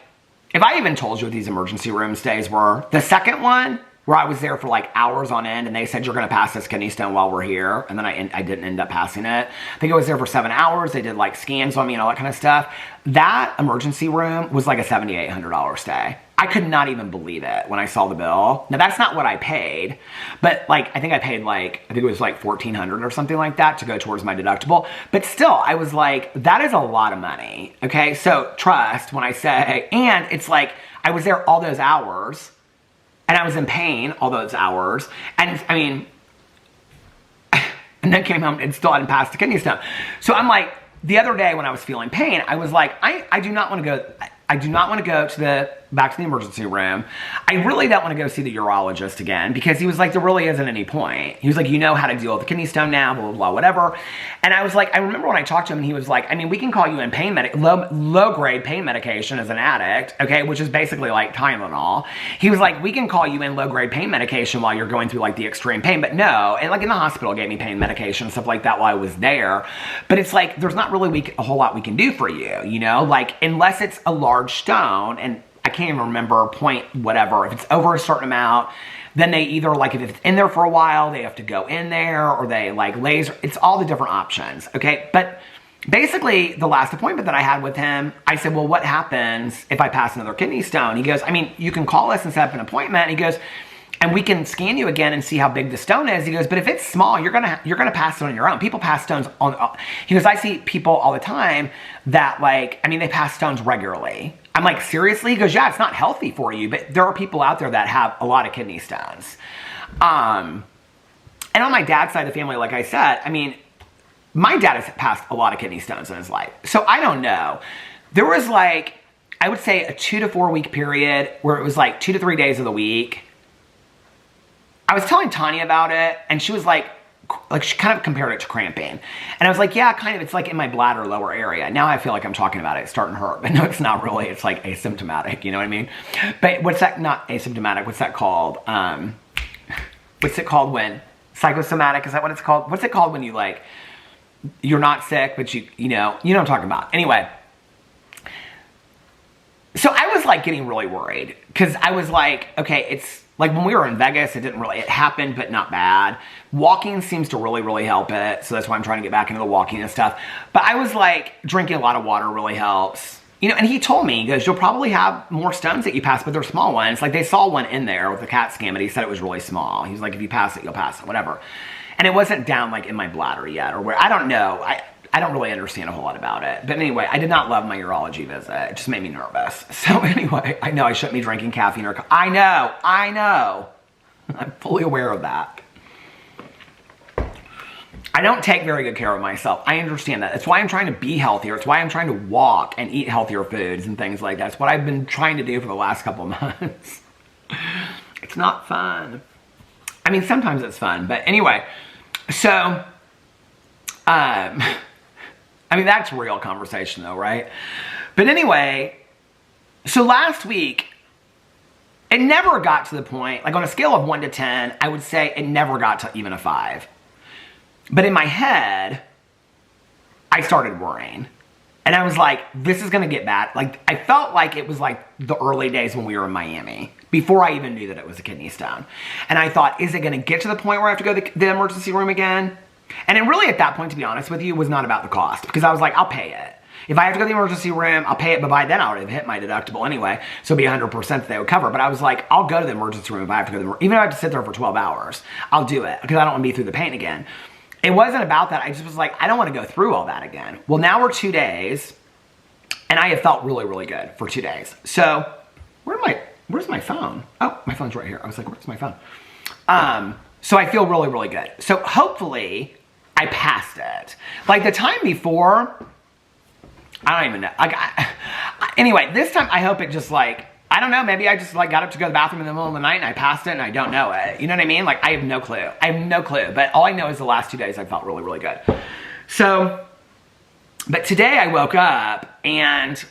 if I even told you what these emergency room stays were, the second one, where I was there for like hours on end and they said, you're gonna pass this kidney stone while we're here. And then I didn't end up passing it. I think I was there for 7 hours. They did like scans on me and all that kind of stuff. That emergency room was like a $7,800 stay. I could not even believe it when I saw the bill. Now that's not what I paid, but like, I think I paid like, I think it was like $1,400 or something like that to go towards my deductible. But still, I was like, that is a lot of money. Okay, so trust when I say, and it's like, I was there all those hours, and I was in pain all those hours. And I mean, and then came home and still hadn't passed the kidney stone. So I'm like, the other day when I was feeling pain, I was like, I do not want to go, I do not want to go to back to the emergency room. I really don't want to go see the urologist again, because he was like, there really isn't any point. He was like, you know how to deal with the kidney stone now, blah, blah, blah, whatever. And I was like, I remember when I talked to him and he was like, I mean, we can call you in pain low grade pain medication as an addict, okay, which is basically like Tylenol. He was like, we can call you in low grade pain medication while you're going through like the extreme pain, but no. And like in the hospital gave me pain medication and stuff like that while I was there. But it's like, there's not really a whole lot we can do for you, you know, like unless it's a large stone, and I can't even remember point whatever. If it's over a certain amount, then they either like, if it's in there for a while, they have to go in there, or they like laser. It's all the different options, okay? But basically, the last appointment that I had with him, I said, well, what happens if I pass another kidney stone? He goes, I mean, you can call us and set up an appointment. He goes, and we can scan you again and see how big the stone is. He goes, but if it's small, you're gonna pass it on your own. People pass stones on. He goes, I see people all the time that like, I mean, they pass stones regularly. I'm like, seriously? He goes, yeah, it's not healthy for you, but there are people out there that have a lot of kidney stones. And on my dad's side of the family, like I said, I mean, my dad has passed a lot of kidney stones in his life. So I don't know. There was like, I would say a 2 to 4 week period where it was like 2 to 3 days of the week. I was telling Tanya about it, and she was like she kind of compared it to cramping. And I was like, yeah, kind of, it's like in my bladder lower area. Now I feel like I'm talking about it, it's starting to hurt. But no, it's not really, it's like asymptomatic, you know what I mean? But what's that, not asymptomatic, what's that called? What's it called when, psychosomatic, is that what it's called? What's it called when you like, you're not sick, but you know what I'm talking about. Anyway, so I was like getting really worried, because I was like, okay, it's, like when we were in Vegas, it happened, but not bad. Walking seems to really, really help it. So that's why I'm trying to get back into the walking and stuff. But I was like, drinking a lot of water really helps. You know, and he told me, he goes, you'll probably have more stones that you pass, but they're small ones. Like they saw one in there with the CAT scan, but he said it was really small. He was like, if you pass it, you'll pass it, whatever. And it wasn't down like in my bladder yet, or where, I don't know. I don't really understand a whole lot about it. But anyway, I did not love my urology visit. It just made me nervous. So anyway, I know I shouldn't be drinking caffeine or I know. I'm fully aware of that. I don't take very good care of myself. I understand that. It's why I'm trying to be healthier. It's why I'm trying to walk and eat healthier foods and things like that. It's what I've been trying to do for the last couple of months. It's not fun. I mean, sometimes it's fun. But anyway, so... I mean, that's real conversation though, right? But anyway, so last week, it never got to the point, like on a scale of 1 to 10, I would say it never got to even a 5. But in my head, I started worrying. And I was like, this is gonna get bad. Like, I felt like it was like the early days when we were in Miami, before I even knew that it was a kidney stone. And I thought, is it gonna get to the point where I have to go to the emergency room again? And it really, at that point, to be honest with you, was not about the cost. Because I was like, I'll pay it. If I have to go to the emergency room, I'll pay it. But by then, I would have hit my deductible anyway. So it'd be 100% that they would cover. But I was like, I'll go to the emergency room if I have to go to the, even if I have to sit there for 12 hours. I'll do it. Because I don't want to be through the pain again. It wasn't about that. I just was like, I don't want to go through all that again. Well, now we're 2 days. And I have felt really, really good for 2 days. So, where's my phone? Oh, my phone's right here. I was like, where's my phone? So I feel really, really good. So hopefully I passed it. Like the time before, I don't even know. Like, anyway, this time I hope it just like, I don't know, maybe I just like got up to go to the bathroom in the middle of the night and I passed it and I don't know it. You know what I mean? Like, I have no clue. I have no clue. But all I know is the last 2 days I felt really, really good. So, but today I woke up and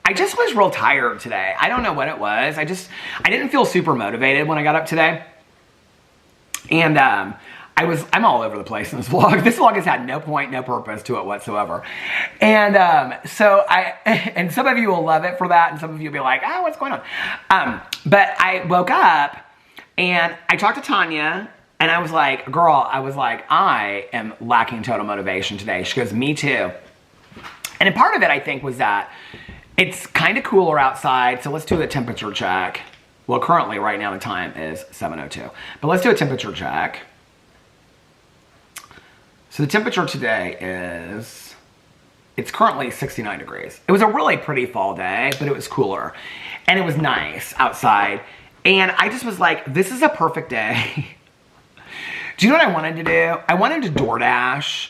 I just was real tired today. I don't know what it was. I didn't feel super motivated when I got up today. And I'm all over the place in this vlog. This vlog has had no point, no purpose to it whatsoever. And and some of you will love it for that, and some of you will be like, oh, what's going on? But I woke up, and I talked to Tanya, and I was like, girl, I am lacking total motivation today. She goes, me too. And a part of it, I think, was that it's kind of cooler outside, so let's do a temperature check. Well, currently, right now, the time is 7:02. But let's do a temperature check. So the temperature today it's currently 69 degrees. It was a really pretty fall day, but it was cooler. And it was nice outside. And I just was like, this is a perfect day. Do you know what I wanted to do? I wanted to DoorDash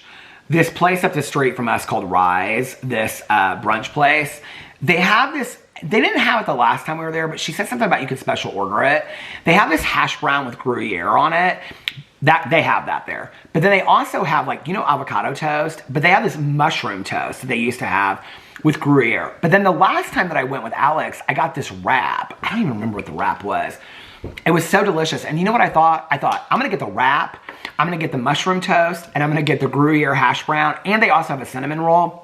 this place up the street from us called Rise, this brunch place. They have this, they didn't have it the last time we were there, but she said something about you could special order it. They have this hash brown with Gruyere on it. That they have that there. But then they also have, like, you know, avocado toast, but they have this mushroom toast that they used to have with Gruyere. But then the last time that I went with Alex, I got this wrap. I don't even remember what the wrap was. It was so delicious. And you know what I thought? I thought, I'm gonna get the wrap, I'm gonna get the mushroom toast, and I'm gonna get the Gruyere hash brown, and they also have a cinnamon roll.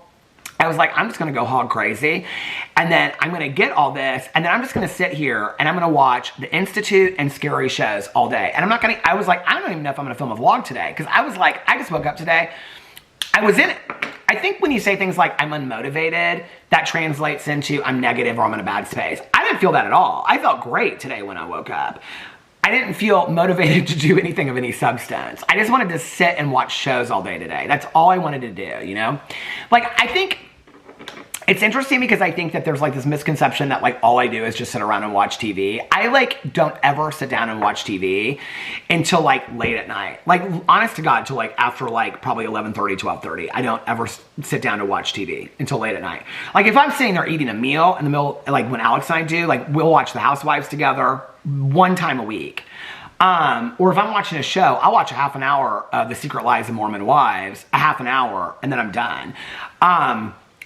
I was like, I'm just gonna go hog crazy. And then I'm gonna get all this, and then I'm just gonna sit here and I'm gonna watch The Institute and scary shows all day. And I was like, I don't even know if I'm gonna film a vlog today. Cause I was like, I just woke up today. I was in it. I think when you say things like I'm unmotivated, that translates into I'm negative or I'm in a bad space. I didn't feel that at all. I felt great today when I woke up. I didn't feel motivated to do anything of any substance. I just wanted to sit and watch shows all day today. That's all I wanted to do, you know? Like, I think it's interesting because I think that there's like this misconception that like all I do is just sit around and watch TV. I like don't ever sit down and watch TV until like late at night. Like, honest to God, till like after like probably 11:30, 12:30. I don't ever sit down to watch TV until late at night. Like, if I'm sitting there eating a meal in the middle, like when Alex and I do, like we'll watch The Housewives together one time a week. Or if I'm watching a show, I'll watch a half an hour of The Secret Lives of Mormon Wives, a half an hour, and then I'm done.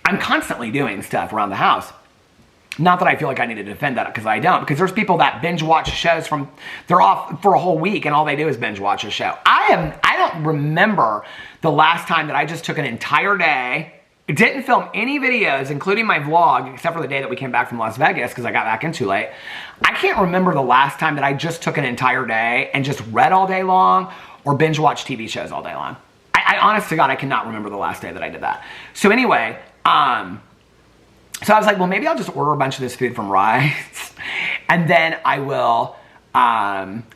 I'm constantly doing stuff around the house. Not that I feel like I need to defend that, because I don't. Because there's people that binge watch shows they're off for a whole week and all they do is binge watch a show. I don't remember the last time that I just took an entire day, didn't film any videos, including my vlog, except for the day that we came back from Las Vegas because I got back in too late. I can't remember the last time that I just took an entire day and just read all day long or binge watched TV shows all day long. I honest to God, I cannot remember the last day that I did that. So anyway, so I was like, well, maybe I'll just order a bunch of this food from Rise and then I will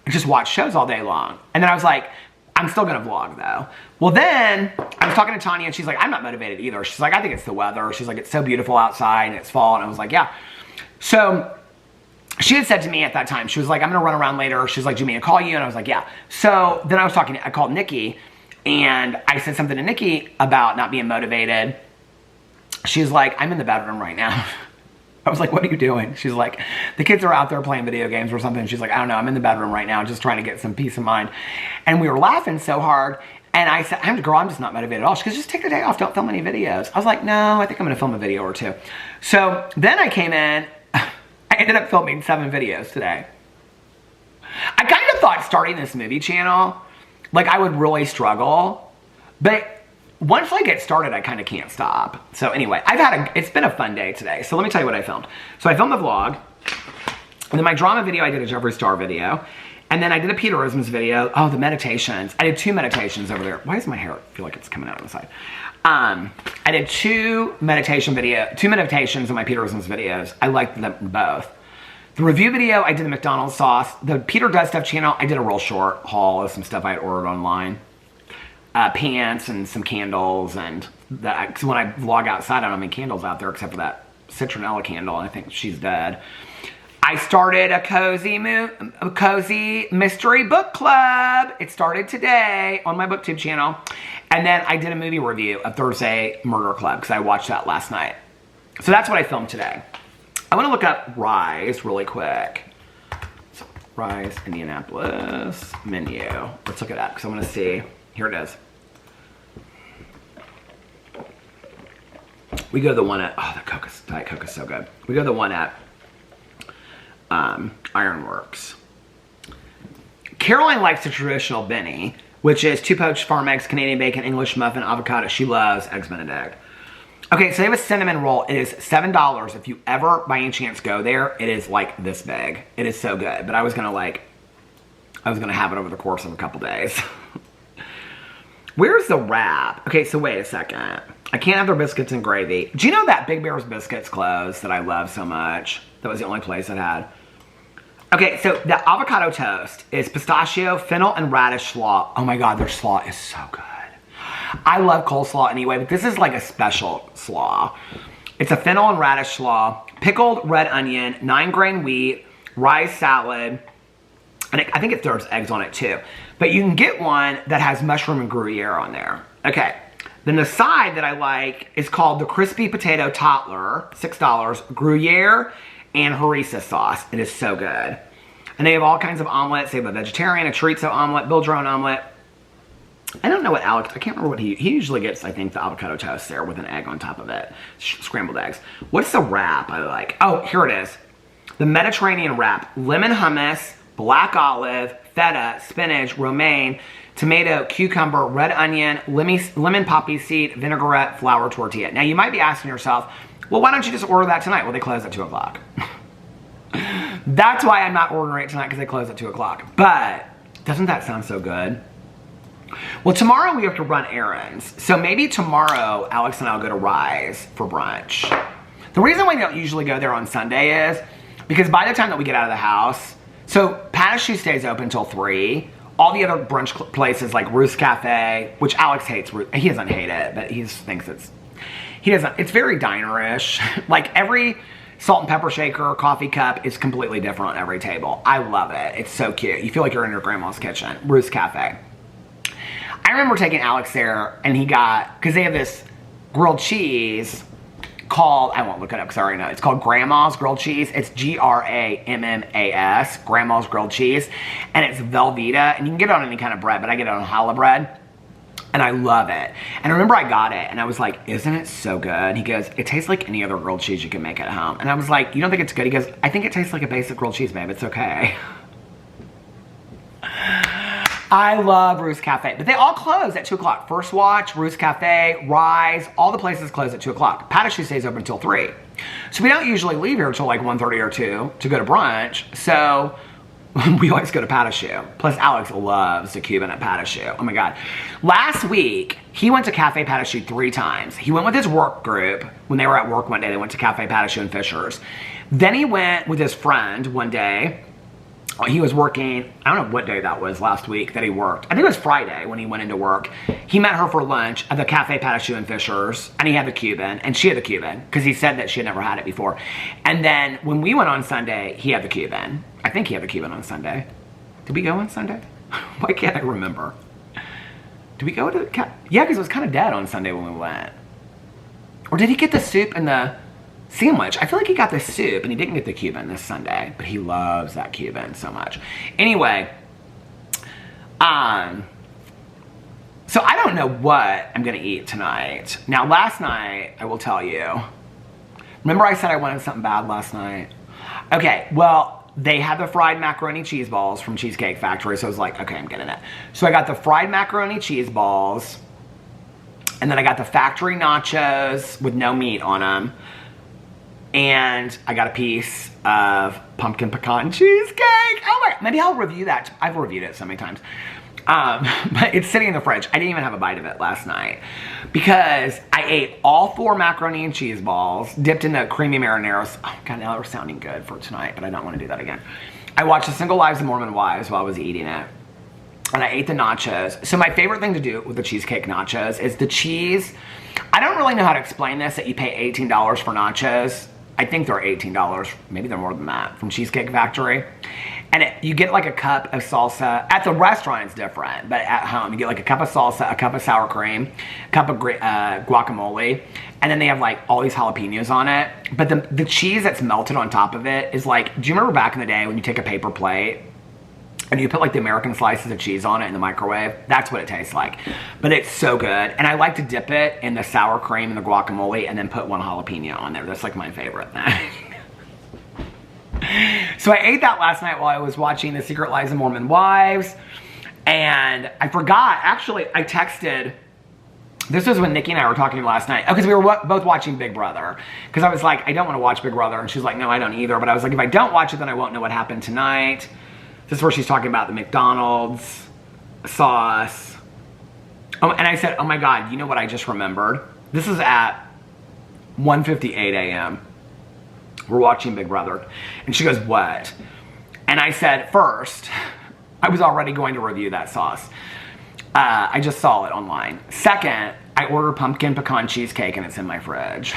just watch shows all day long. And then I was like, I'm still gonna vlog though. Well, then I was talking to Tanya and she's like, I'm not motivated either. She's like, I think it's the weather. She's like, it's so beautiful outside and it's fall. And I was like, yeah. So she had said to me at that time, she was like, I'm gonna run around later. She's like, do you mean to call you? And I was like, yeah. So then I called Nikki and I said something to Nikki about not being motivated. She's like, I'm in the bedroom right now. I was like, what are you doing? She's like, the kids are out there playing video games or something. She's like, I don't know, I'm in the bedroom right now, just trying to get some peace of mind. And we were laughing so hard. And I said, girl, I'm just not motivated at all. She goes, just take the day off, don't film any videos. I was like, no, I think I'm gonna film a video or two. So then I came in, I ended up filming 7 videos today. I kind of thought starting this movie channel, like I would really struggle, but once I get started, I kind of can't stop. So anyway, it's been a fun day today. So let me tell you what I filmed. So I filmed the vlog, and then my drama video, I did a Jeffree Star video, and then I did a Peterisms video. Oh, the meditations. I did 2 meditations over there. Why does my hair feel like it's coming out on the side? I did 2 meditations in my Peterisms videos. I liked them both. The review video, I did the McDonald's sauce. The Peter Does Stuff channel, I did a real short haul of some stuff I had ordered online. Pants and some candles, and cause when I vlog outside, I don't have any candles out there except for that citronella candle, and I think she's dead. I started a cozy mystery book club. It started today on my BookTube channel, and then I did a movie review of Thursday Murder Club because I watched that last night. So that's what I filmed today. I want to look up Rise really quick. So, Rise Indianapolis menu. Let's look it up because I want to see. Here it is. We go to the one at, oh, the Diet Coke is so good. We go to the one at Ironworks. Caroline likes the traditional Benny, which is 2 poached farm eggs, Canadian bacon, English muffin, avocado. She loves Eggs Benedict. Okay, so they have a cinnamon roll. It is $7. If you ever, by any chance, go there, it is like this big. It is so good. But I was gonna have it over the course of a couple days. Where's the wrap? Okay, so wait a second. I can't have their biscuits and gravy. Do you know that Big Bear's Biscuits closed that I love so much? That was the only place it had. Okay, so the avocado toast is pistachio, fennel, and radish slaw. Oh my God, their slaw is so good. I love coleslaw anyway, but this is like a special slaw. It's a fennel and radish slaw, pickled red onion, 9-grain wheat, rice salad, and I think it throws eggs on it too. But you can get one that has mushroom and Gruyere on there. Okay, then the side that I like is called the crispy potato toddler, $6, Gruyere and harissa sauce. It is so good. And they have all kinds of omelets. They have a vegetarian, a chorizo omelet, build your own omelet. I don't know what Alex, I can't remember what he usually gets, I think, the avocado toast there with an egg on top of it. Scrambled eggs. What's the wrap I like? Oh, here it is. The Mediterranean wrap. Lemon hummus, black olive, feta, spinach, romaine, tomato, cucumber, red onion, lemon poppy seed, vinaigrette, flour tortilla. Now, you might be asking yourself, well, why don't you just order that tonight? Well, they close at 2 o'clock. That's why I'm not ordering it tonight, because they close at 2 o'clock. But doesn't that sound so good? Well, tomorrow we have to run errands. So maybe tomorrow, Alex and I will go to Rise for brunch. The reason why we don't usually go there on Sunday is because by the time that we get out of the house, so Patachu stays open until 3. All the other brunch places like Ruth's Cafe, which Alex hates, he doesn't hate it, but he just thinks it's very diner-ish. Like every salt and pepper shaker, coffee cup is completely different on every table. I love it. It's so cute. You feel like you're in your grandma's kitchen. Ruth's Cafe. I remember taking Alex there and he got, because they have this grilled cheese called, I won't look it up because I already know. It's called Grandma's Grilled Cheese. It's Grammas, Grandma's Grilled Cheese. And it's Velveeta. And you can get it on any kind of bread, but I get it on challah bread. And I love it. And I remember I got it and I was like, isn't it so good? He goes, it tastes like any other grilled cheese you can make at home. And I was like, you don't think it's good? He goes, I think it tastes like a basic grilled cheese, babe. It's okay. I love Ruth's Cafe, but they all close at 2 o'clock. First Watch, Ruth's Cafe, Rise, all the places close at 2 o'clock. Patachu stays open until 3. So we don't usually leave here until like 1:30 or 2 to go to brunch. So we always go to Patachu. Plus Alex loves the Cuban at Patachu. Oh my God. Last week, he went to Cafe Patachu 3 times. He went with his work group. When they were at work one day, they went to Cafe Patachu in Fishers. Then he went with his friend one day. He was working, I don't know what day that was last week that he worked. I think it was Friday when he went into work. He met her for lunch at the Cafe Patachu in Fishers, and he had the Cuban, and she had the Cuban, because he said that she had never had it before. And then when we went on Sunday, he had the Cuban. I think he had the Cuban on Sunday. Did we go on Sunday? Why can't I remember? Did we go to the yeah, because it was kind of dead on Sunday when we went. Or did he get the soup and the sandwich? I feel like he got the soup and he didn't get the Cuban this Sunday, but he loves that Cuban so much. Anyway, so I don't know what I'm gonna eat tonight. Now, last night, I will tell you, remember I said I wanted something bad last night? Okay, well, they had the fried macaroni cheese balls from Cheesecake Factory, so I was like, okay, I'm getting it. So I got the fried macaroni cheese balls, and then I got the factory nachos with no meat on them. And I got a piece of pumpkin pecan cheesecake. Oh my, maybe I'll review that. I've reviewed it so many times. But it's sitting in the fridge. I didn't even have a bite of it last night because I ate all 4 macaroni and cheese balls dipped in the creamy marinara. Oh God, now they're sounding good for tonight, but I don't want to do that again. I watched The Single Lives of Mormon Wives while I was eating it. And I ate the nachos. So my favorite thing to do with the cheesecake nachos is the cheese. I don't really know how to explain this, that you pay $18 for nachos. I think they're $18. Maybe they're more than that from Cheesecake Factory. And you get like a cup of salsa. At the restaurant, it's different. But at home, you get like a cup of salsa, a cup of sour cream, a cup of guacamole. And then they have like all these jalapenos on it. But the cheese that's melted on top of it is like, do you remember back in the day when you take a paper plate and you put like the American slices of cheese on it in the microwave? That's what it tastes like. But it's so good. And I like to dip it in the sour cream and the guacamole and then put one jalapeno on there. That's like my favorite thing. So I ate that last night while I was watching The Secret Lives of Mormon Wives. And I forgot, actually, I texted, this was when Nikki and I were talking last night. Because we were both watching Big Brother. Because I was like, I don't want to watch Big Brother. And she's like, no, I don't either. But I was like, if I don't watch it, then I won't know what happened tonight. This is where she's talking about the McDonald's sauce. Oh, and I said, oh my God, you know what I just remembered? This is at 1:58 a.m. We're watching Big Brother. And she goes, what? And I said, first, I was already going to review that sauce. I just saw it online. Second, I ordered pumpkin pecan cheesecake and it's in my fridge.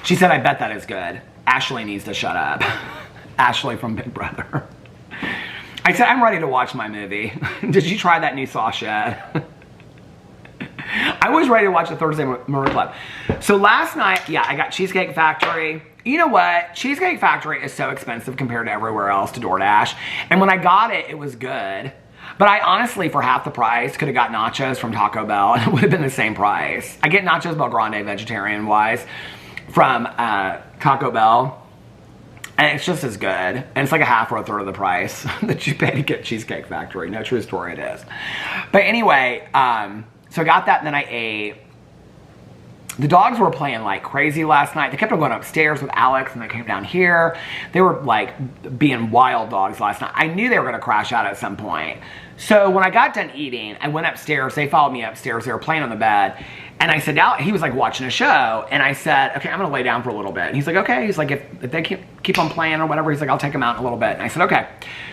She said, I bet that is good. Ashley needs to shut up. Ashley from Big Brother. I said, I'm ready to watch my movie. Did you try that new sauce yet? I was ready to watch the Thursday Murder Club. So last night, yeah, I got Cheesecake Factory. You know what? Cheesecake Factory is so expensive compared to everywhere else, to DoorDash. And when I got it, it was good. But I honestly, for half the price, could have got nachos from Taco Bell and it would have been the same price. I get nachos Bel Grande vegetarian-wise from Taco Bell. And it's just as good. And it's like a half or a third of the price that you pay to get Cheesecake Factory. No, true story, it is. But anyway, so I got that and then I ate. The dogs were playing like crazy last night. They kept on going upstairs with Alex and they came down here. They were like being wild dogs last night. I knew they were going to crash out at some point. So when I got done eating, I went upstairs. They followed me upstairs. They were playing on the bed. And I said, he was like watching a show. And I said, okay, I'm going to lay down for a little bit. And he's like, okay. He's like, if they keep on playing or whatever, he's like, I'll take them out in a little bit. And I said, okay.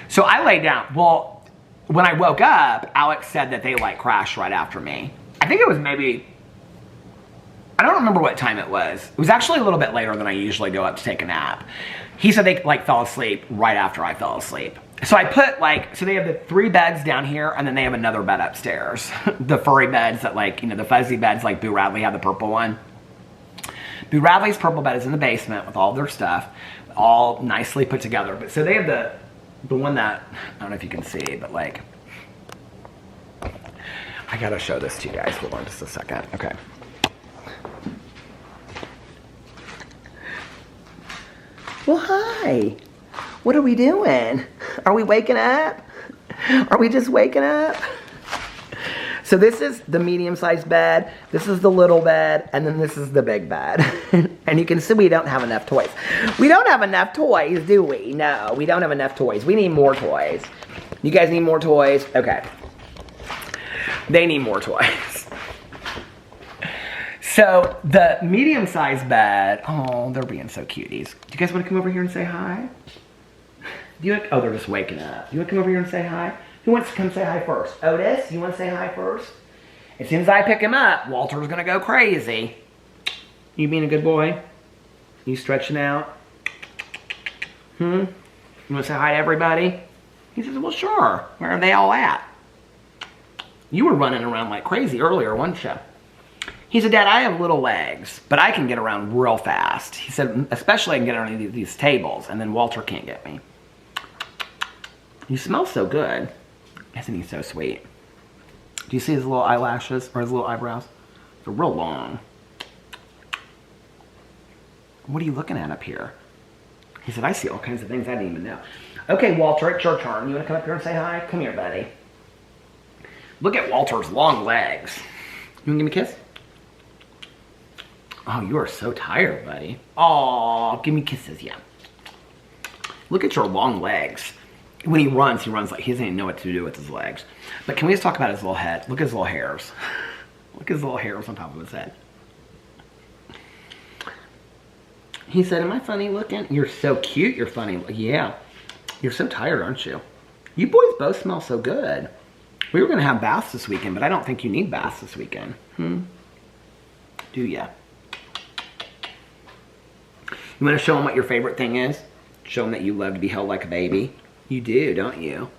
So I laid down. Well, when I woke up, Alex said that they like crashed right after me. I think it was maybe, I don't remember what time it was. It was actually a little bit later than I usually go up to take a nap. He said they like fell asleep right after I fell asleep. So I put like, so they have the 3 beds down here and then they have another bed upstairs. The furry beds that like, you know, the fuzzy beds like Boo Radley had the purple one. Boo Radley's purple bed is in the basement with all their stuff, all nicely put together. But so they have the one that, I don't know if you can see, but like, I gotta show this to you guys. Hold on just a second. Okay. Well, hi. What are we doing? Are we waking up? Are we just waking up? So this is the medium-sized bed, this is the little bed, and then this is the big bed. And you can see we don't have enough toys. We don't have enough toys, do we? No, we don't have enough toys. We need more toys. You guys need more toys? Okay. They need more toys. So the medium-sized bed, oh, they're being so cuties. Do you guys want to come over here and say hi? Do you want, oh, they're just waking up. Do you want to come over here and say hi? Who wants to come say hi first? Otis, you want to say hi first? As soon as I pick him up, Walter's going to go crazy. You being a good boy? You stretching out? You want to say hi to everybody? He says, well, sure. Where are they all at? You were running around like crazy earlier, weren't you? He said, Dad, I have little legs, but I can get around real fast. He said, especially I can get around these tables, and then Walter can't get me. You smell so good. Isn't he so sweet? Do you see his little eyelashes or his little eyebrows? They're real long. What are you looking at up here? He said, I see all kinds of things I didn't even know. Okay, Walter, it's your turn. You want to come up here and say hi? Come here, buddy. Look at Walter's long legs. You want to give me a kiss? Oh, you are so tired, buddy. Aw, give me kisses, yeah. Look at your long legs. When he runs like he doesn't even know what to do with his legs. But can we just talk about his little head? Look at his little hairs. Look at his little hairs on top of his head. He said, am I funny looking? You're so cute, you're funny. Yeah. You're so tired, aren't you? You boys both smell so good. We were going to have baths this weekend, but I don't think you need baths this weekend. Do ya? You want to show him what your favorite thing is? Show him that you love to be held like a baby. You do, don't you?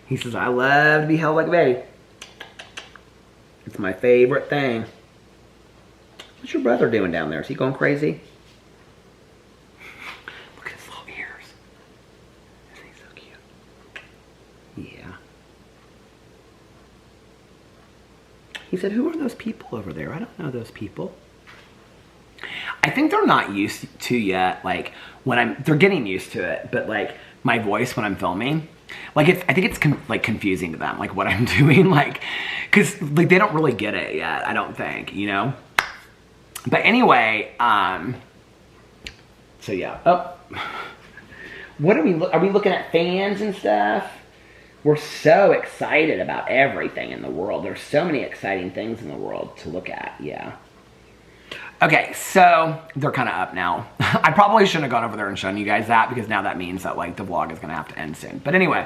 He says, I love to be held like a baby. It's my favorite thing. What's your brother doing down there? Is he going crazy? Look at his little ears. Isn't he so cute? Yeah. He said, who are those people over there? I don't know those people. I think they're not used to yet, like, they're getting used to it, but, like, my voice when I'm filming, like, I think it's, confusing to them, like, what I'm doing, like, because, like, they don't really get it yet, I don't think, you know? But anyway, so, yeah. Oh. What are we looking at fans and stuff? We're so excited about everything in the world. There's so many exciting things in the world to look at, yeah. Okay, so they're kind of up now. I probably shouldn't have gone over there and shown you guys that because now that means that like the vlog is going to have to end soon. But anyway,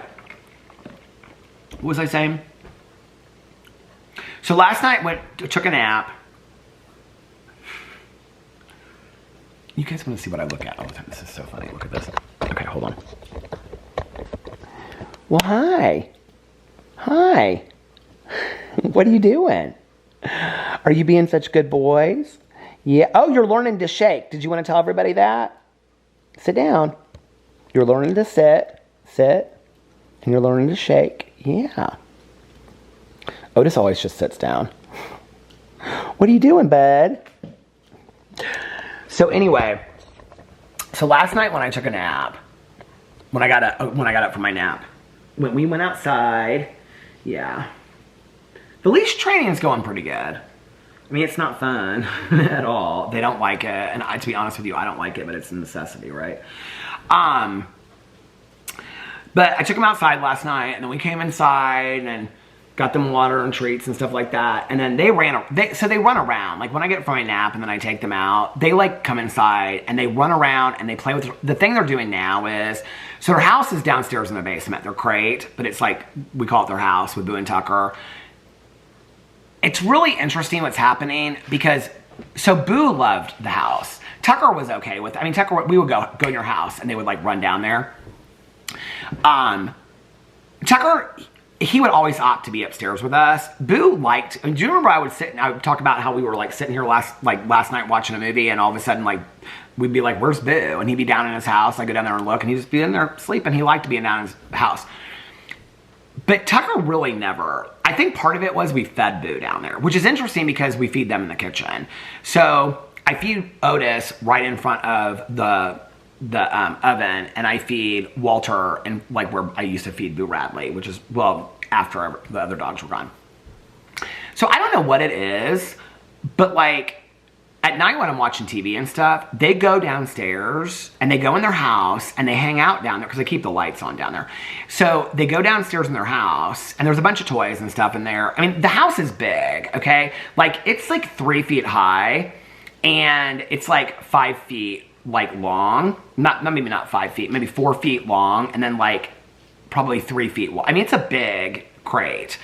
what was I saying? So last night took a nap. You guys want to see what I look at all the time? This is so funny. Look at this. Okay, hold on. Well, hi. Hi. What are you doing? Are you being such good boys? Yeah. Oh, you're learning to shake. Did you want to tell everybody that? Sit down. You're learning to sit. Sit. And you're learning to shake. Yeah. Otis always just sits down. What are you doing, bud? So anyway, so last night when I took a nap, when I got up from my nap, when we went outside, yeah. The leash training is going pretty good. I mean, it's not fun at all. They don't like it, and to be honest with you, I don't like it, but it's a necessity, right? But I took them outside last night, and then we came inside and got them water and treats and stuff like that. And then they run around. Like when I get from my nap and then I take them out, they like come inside and they run around and they play with, the thing they're doing now is, so their house is downstairs in the basement, their crate, but it's like, we call it their house with Boo and Tucker. It's really interesting what's happening because, so Boo loved the house. Tucker was okay with it. I mean, Tucker, we would go in your house and they would like run down there. Tucker, he would always opt to be upstairs with us. Boo liked, do you remember I would talk about how we were like sitting here last night watching a movie and all of a sudden like, we'd be like, where's Boo? And he'd be down in his house. I'd go down there and look and he'd just be in there sleeping. He liked being down in his house. But Tucker really never, I think part of it was we fed Boo down there, which is interesting because we feed them in the kitchen. So I feed Otis right in front of the oven, and I feed Walter and like where I used to feed Boo Radley, which is, well, after the other dogs were gone. So I don't know what it is, but like at night when I'm watching TV and stuff, they go downstairs and they go in their house and they hang out down there because they keep the lights on down there. So they go downstairs in their house and there's a bunch of toys and stuff in there. I mean, the house is big, okay? Like it's like 3 feet high and it's like 5 feet like long. Maybe not 5 feet, maybe 4 feet long, and then like probably 3 feet wide. I mean, it's a big crate.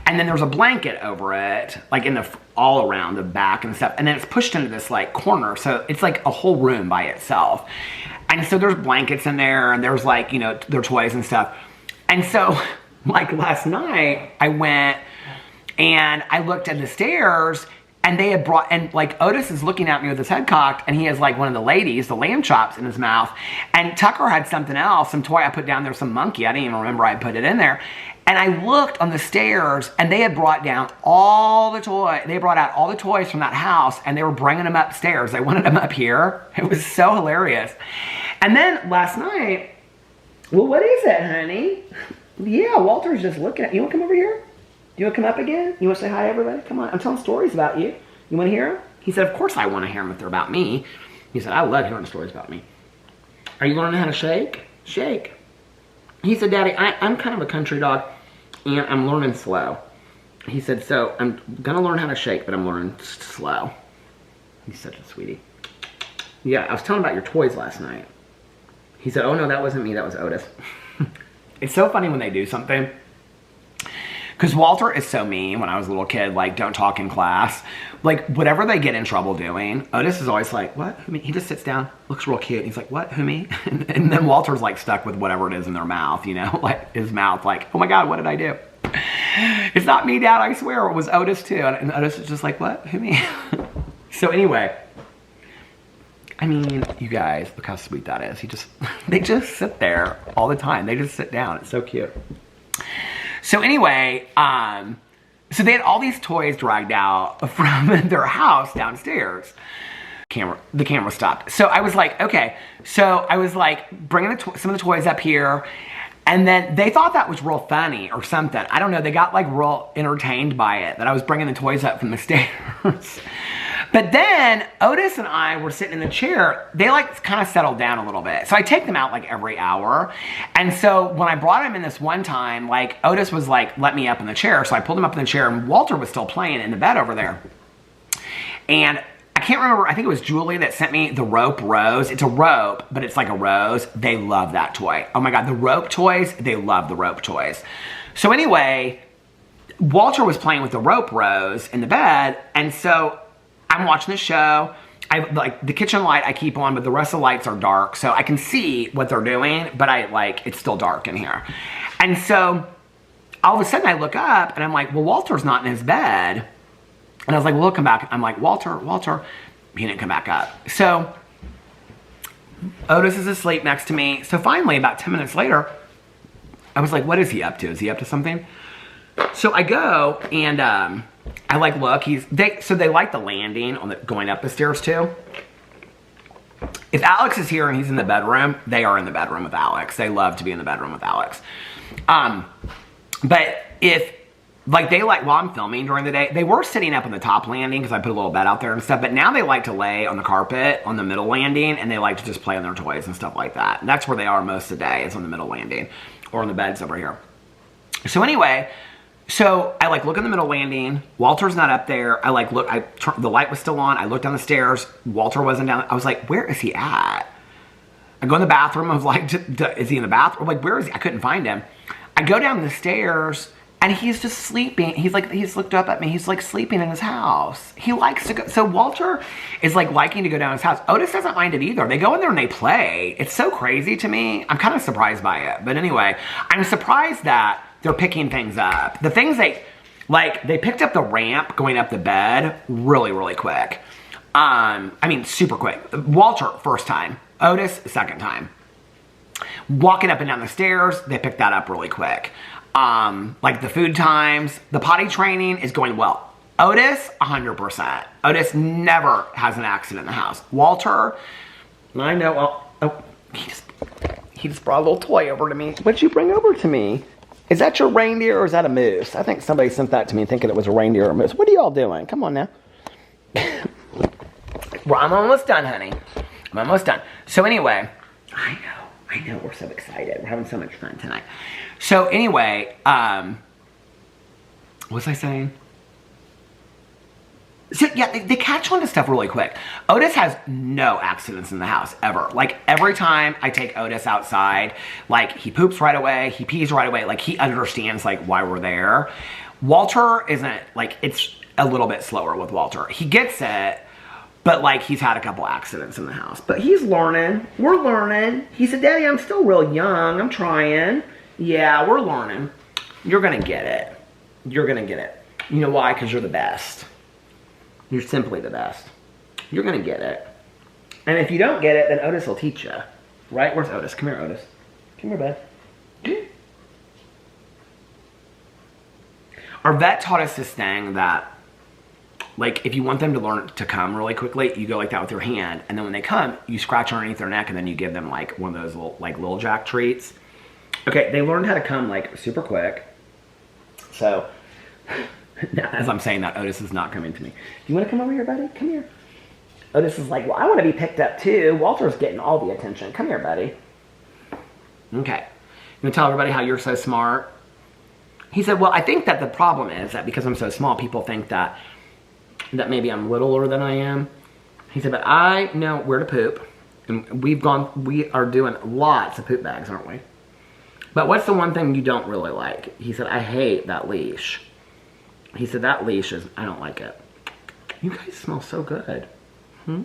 And then there's a blanket over it, like in all around the back and stuff. And then it's pushed into this like corner. So it's like a whole room by itself. And so there's blankets in there and there's like, you know, their toys and stuff. And so like last night I went and I looked at the stairs and they had brought, and like Otis is looking at me with his head cocked and he has like one of the ladies, the lamb chops in his mouth. And Tucker had something else, some toy I put down there, some monkey. I didn't even remember I put it in there. And I looked on the stairs and they had brought down all the toys. They brought out all the toys from that house and they were bringing them upstairs. They wanted them up here. It was so hilarious. And then last night, well, what is it, honey? Yeah, Walter's just looking at you. Want to come over here? You want to come up again? You want to say hi to everybody? Come on. I'm telling stories about you. You want to hear them? He said, of course I want to hear them if they're about me. He said, I love hearing stories about me. Are you learning how to shake? Shake. He said, Daddy, I'm kind of a country dog and I'm learning slow. He said, so I'm going to learn how to shake, but I'm learning slow. He's such a sweetie. Yeah, I was telling about your toys last night. He said, oh no, that wasn't me, that was Otis. It's so funny when they do something. Because Walter is so mean when I was a little kid, like, don't talk in class. Like, whatever they get in trouble doing, Otis is always like, what? Who, me? He just sits down, looks real cute. He's like, what? Who, me? And then Walter's like stuck with whatever it is in their mouth, you know? Like, his mouth, like, oh my God, what did I do? It's not me, Dad, I swear. It was Otis too. And Otis is just like, what? Who, me? So anyway, I mean, you guys, look how sweet that is. They just sit there all the time. They just sit down. It's so cute. So anyway, so they had all these toys dragged out from their house downstairs. The camera stopped. So I was like, okay. So I was like bringing some of the toys up here, and then they thought that was real funny or something. I don't know. They got like real entertained by it, that I was bringing the toys up from the stairs. But then Otis and I were sitting in the chair. They like kind of settled down a little bit. So I take them out like every hour. And so when I brought him in this one time, like Otis was like, let me up in the chair. So I pulled him up in the chair, and Walter was still playing in the bed over there. And I can't remember, I think it was Julie that sent me the rope rose. It's a rope, but it's like a rose. They love that toy. Oh my God, the rope toys, they love the rope toys. So anyway, Walter was playing with the rope rose in the bed, and so I'm watching the show. I like the kitchen light I keep on, but the rest of the lights are dark, so I can see what they're doing, but it's still dark in here. And so all of a sudden I look up and I'm like, well, Walter's not in his bed. And I was like, well, he'll come back. I'm like, Walter. He didn't come back up. So Otis is asleep next to me. So finally, about 10 minutes later, I was like, what is he up to? Is he up to something? So I go and I like look. So they like the landing on going up the stairs too. If Alex is here and he's in the bedroom, they are in the bedroom with Alex. They love to be in the bedroom with Alex. But if while I'm filming during the day, they were sitting up on the top landing because I put a little bed out there and stuff, but now they like to lay on the carpet on the middle landing, and they like to just play on their toys and stuff like that. And that's where they are most of the day, is on the middle landing or on the beds over here. So anyway, so I like look in the middle landing. Walter's not up there. I like look, the light was still on. I looked down the stairs. Walter wasn't down. I was like, where is he at? I go in the bathroom. I was like, is he in the bathroom? Like, where is he? I couldn't find him. I go down the stairs, and he's just sleeping. He's looked up at me. He's like sleeping in his house. He likes to go. So Walter is like liking to go down his house. Otis doesn't mind it either. They go in there and they play. It's so crazy to me. I'm kind of surprised by it. But anyway, I'm surprised that they're picking things up. The things they picked up the ramp going up the bed really, really quick. I mean, super quick. Walter, first time. Otis, second time. Walking up and down the stairs, they picked that up really quick. Like the food times, the potty training is going well. Otis, 100%. Otis never has an accident in the house. Walter, I know, he just brought a little toy over to me. What'd you bring over to me? Is that your reindeer or is that a moose? I think somebody sent that to me thinking it was a reindeer or a moose. What are y'all doing? Come on now. Well, I'm almost done, honey. I'm almost done. So anyway, I know, we're so excited. We're having so much fun tonight. So anyway, what was I saying? So yeah, they catch on to stuff really quick. Otis has no accidents in the house, ever. Like, every time I take Otis outside, like, he poops right away, he pees right away, like, he understands, like, why we're there. Walter isn't, like, it's a little bit slower with Walter. He gets it, but, like, he's had a couple accidents in the house. But he's learning. We're learning. He said, Daddy, I'm still real young. I'm trying. Yeah, we're learning. You're gonna get it. You're gonna get it. You know why? Because you're the best. You're simply the best. You're gonna get it. And if you don't get it, then Otis will teach you. Right? Where's Otis? Come here, Otis. Come here, bud. Our vet taught us this thing that, like, if you want them to learn to come really quickly, you go like that with your hand, and then when they come, you scratch underneath their neck, and then you give them, like, one of those little, like, Little Jack treats. Okay, they learned how to come, like, super quick. So, now, as I'm saying that, Otis is not coming to me. You want to come over here, buddy? Come here. Otis is like, well, I want to be picked up, too. Walter's getting all the attention. Come here, buddy. Okay. You want to tell everybody how you're so smart? He said, well, I think that the problem is that because I'm so small, people think that maybe I'm littler than I am. He said, but I know where to poop. And we are doing lots of poop bags, aren't we? But what's the one thing you don't really like? He said, I hate that leash. He said, that leash is, I don't like it. You guys smell so good. I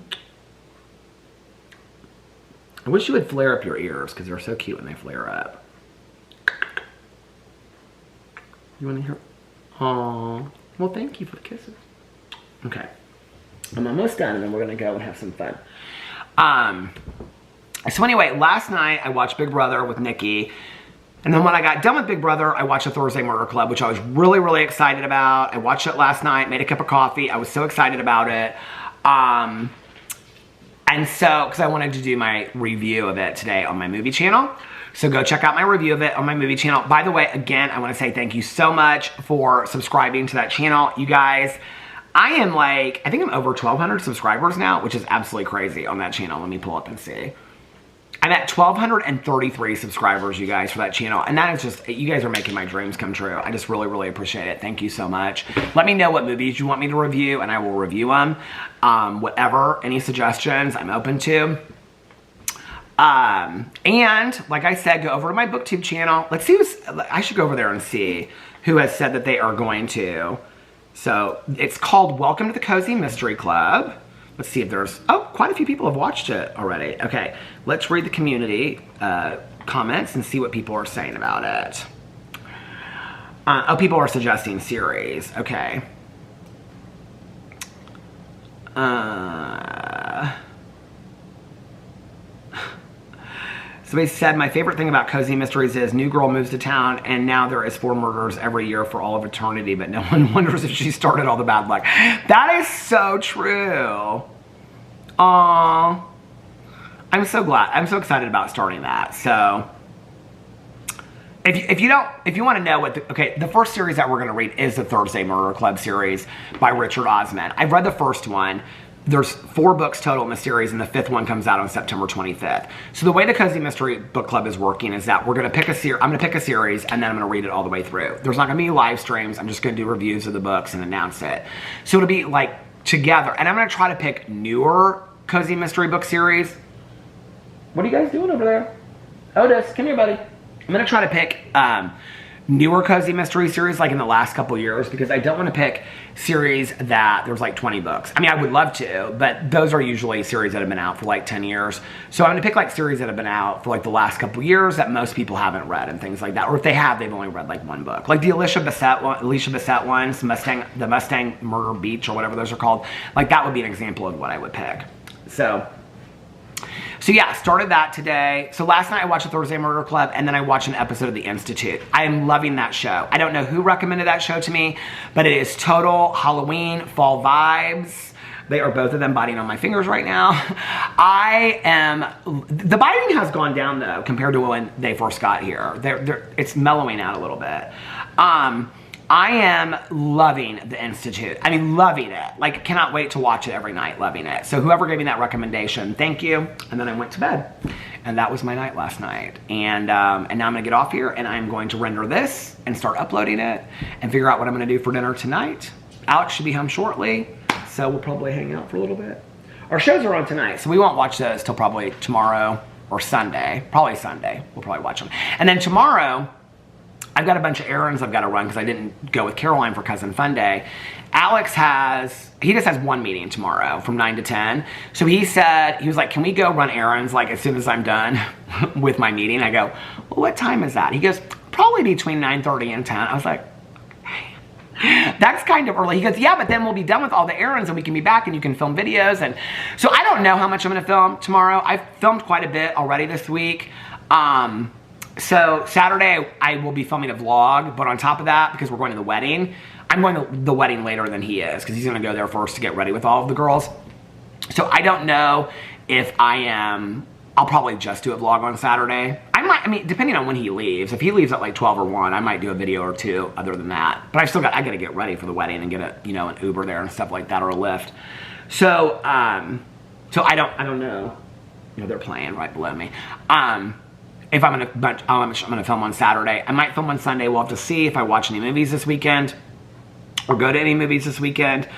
wish you would flare up your ears because they're so cute when they flare up. You want to hear? Aww. Well, thank you for the kisses. Okay. I'm almost done and then we're going to go and have some fun. So anyway, last night I watched Big Brother with Nikki. And then when I got done with Big Brother, I watched the Thursday Murder Club, which I was really, really excited about. I watched it last night, made a cup of coffee. I was so excited about it. And so, because I wanted to do my review of it today on my movie channel. So go check out my review of it on my movie channel. By the way, again, I want to say thank you so much for subscribing to that channel. You guys, I am like, I think I'm over 1,200 subscribers now, which is absolutely crazy on that channel. Let me pull up and see. I'm at 1,233 subscribers, you guys, for that channel. And that is just, you guys are making my dreams come true. I just really, really appreciate it. Thank you so much. Let me know what movies you want me to review, and I will review them. Whatever, any suggestions, I'm open to. And, like I said, go over to my BookTube channel. Let's see who's, I should go over there and see who has said that they are going to. So, it's called Welcome to the Cozy Mystery Club. Let's see if there's, oh, quite a few people have watched it already. Okay, let's read the community comments and see what people are saying about it. Oh, people are suggesting series. Okay. Somebody said, my favorite thing about Cozy Mysteries is new girl moves to town and now there is 4 murders every year for all of eternity, but no one wonders if she started all the bad luck. That is so true. Aww. I'm so glad. I'm so excited about starting that. So, if you want to know what, the first series that we're going to read is the Thursday Murder Club series by Richard Osman. I've read the first one. There's 4 books total in the series, and the 5th one comes out on September 25th. So the way the Cozy Mystery Book Club is working is that we're going to pick a series. I'm going to pick a series, and then I'm going to read it all the way through. There's not going to be live streams. I'm just going to do reviews of the books and announce it. So it'll be like together, and I'm going to try to pick newer Cozy Mystery book series. What are you guys doing over there? Otis, come here, buddy. I'm going to try to pick newer Cozy Mystery series like in the last couple years because I don't want to pick series that there's like 20 books. I mean, I would love to, but those are usually series that have been out for like 10 years. So I'm going to pick like series that have been out for like the last couple years that most people haven't read and things like that. Or if they have, they've only read like 1 book. Like the Alicia Bissett ones, the Mustang Murder Beach or whatever those are called. Like that would be an example of what I would pick. So yeah, started that today. So last night I watched the Thursday Murder Club and then I watched an episode of The Institute. I am loving that show. I don't know who recommended that show to me, but it is total Halloween, fall vibes. They are both of them biting on my fingers right now. The biting has gone down though compared to when they first got here. It's mellowing out a little bit. I am loving The Institute. I mean, loving it. Like, cannot wait to watch it every night, loving it. So whoever gave me that recommendation, thank you. And then I went to bed. And that was my night last night. And now I'm gonna get off here and I'm going to render this and start uploading it and figure out what I'm gonna do for dinner tonight. Alex should be home shortly, so we'll probably hang out for a little bit. Our shows are on tonight, so we won't watch those till probably tomorrow or Sunday. Probably Sunday, we'll probably watch them. And then tomorrow, I've got a bunch of errands I've got to run because I didn't go with Caroline for Cousin Fun Day. Alex he just has 1 meeting tomorrow from 9 to 10. So he was like, can we go run errands like as soon as I'm done with my meeting? I go, well, what time is that? He goes, probably between 9:30 and 10. I was like, hey, that's kind of early. He goes, yeah, but then we'll be done with all the errands and we can be back and you can film videos. And so I don't know how much I'm going to film tomorrow. I've filmed quite a bit already this week. So Saturday I will be filming a vlog, but on top of that, because we're going to the wedding, I'm going to the wedding later than he is because he's going to go there first to get ready with all of the girls. So I don't know if I'll probably just do a vlog on Saturday. I mean, depending on when he leaves. If he leaves at like 12 or 1, I might do a video or 2 other than that. But I got to get ready for the wedding and get an Uber there and stuff like that or a Lyft. So I don't know. They're playing right below me. If I'm gonna film on Saturday. I might film on Sunday. We'll have to see if I watch any movies this weekend or go to any movies this weekend.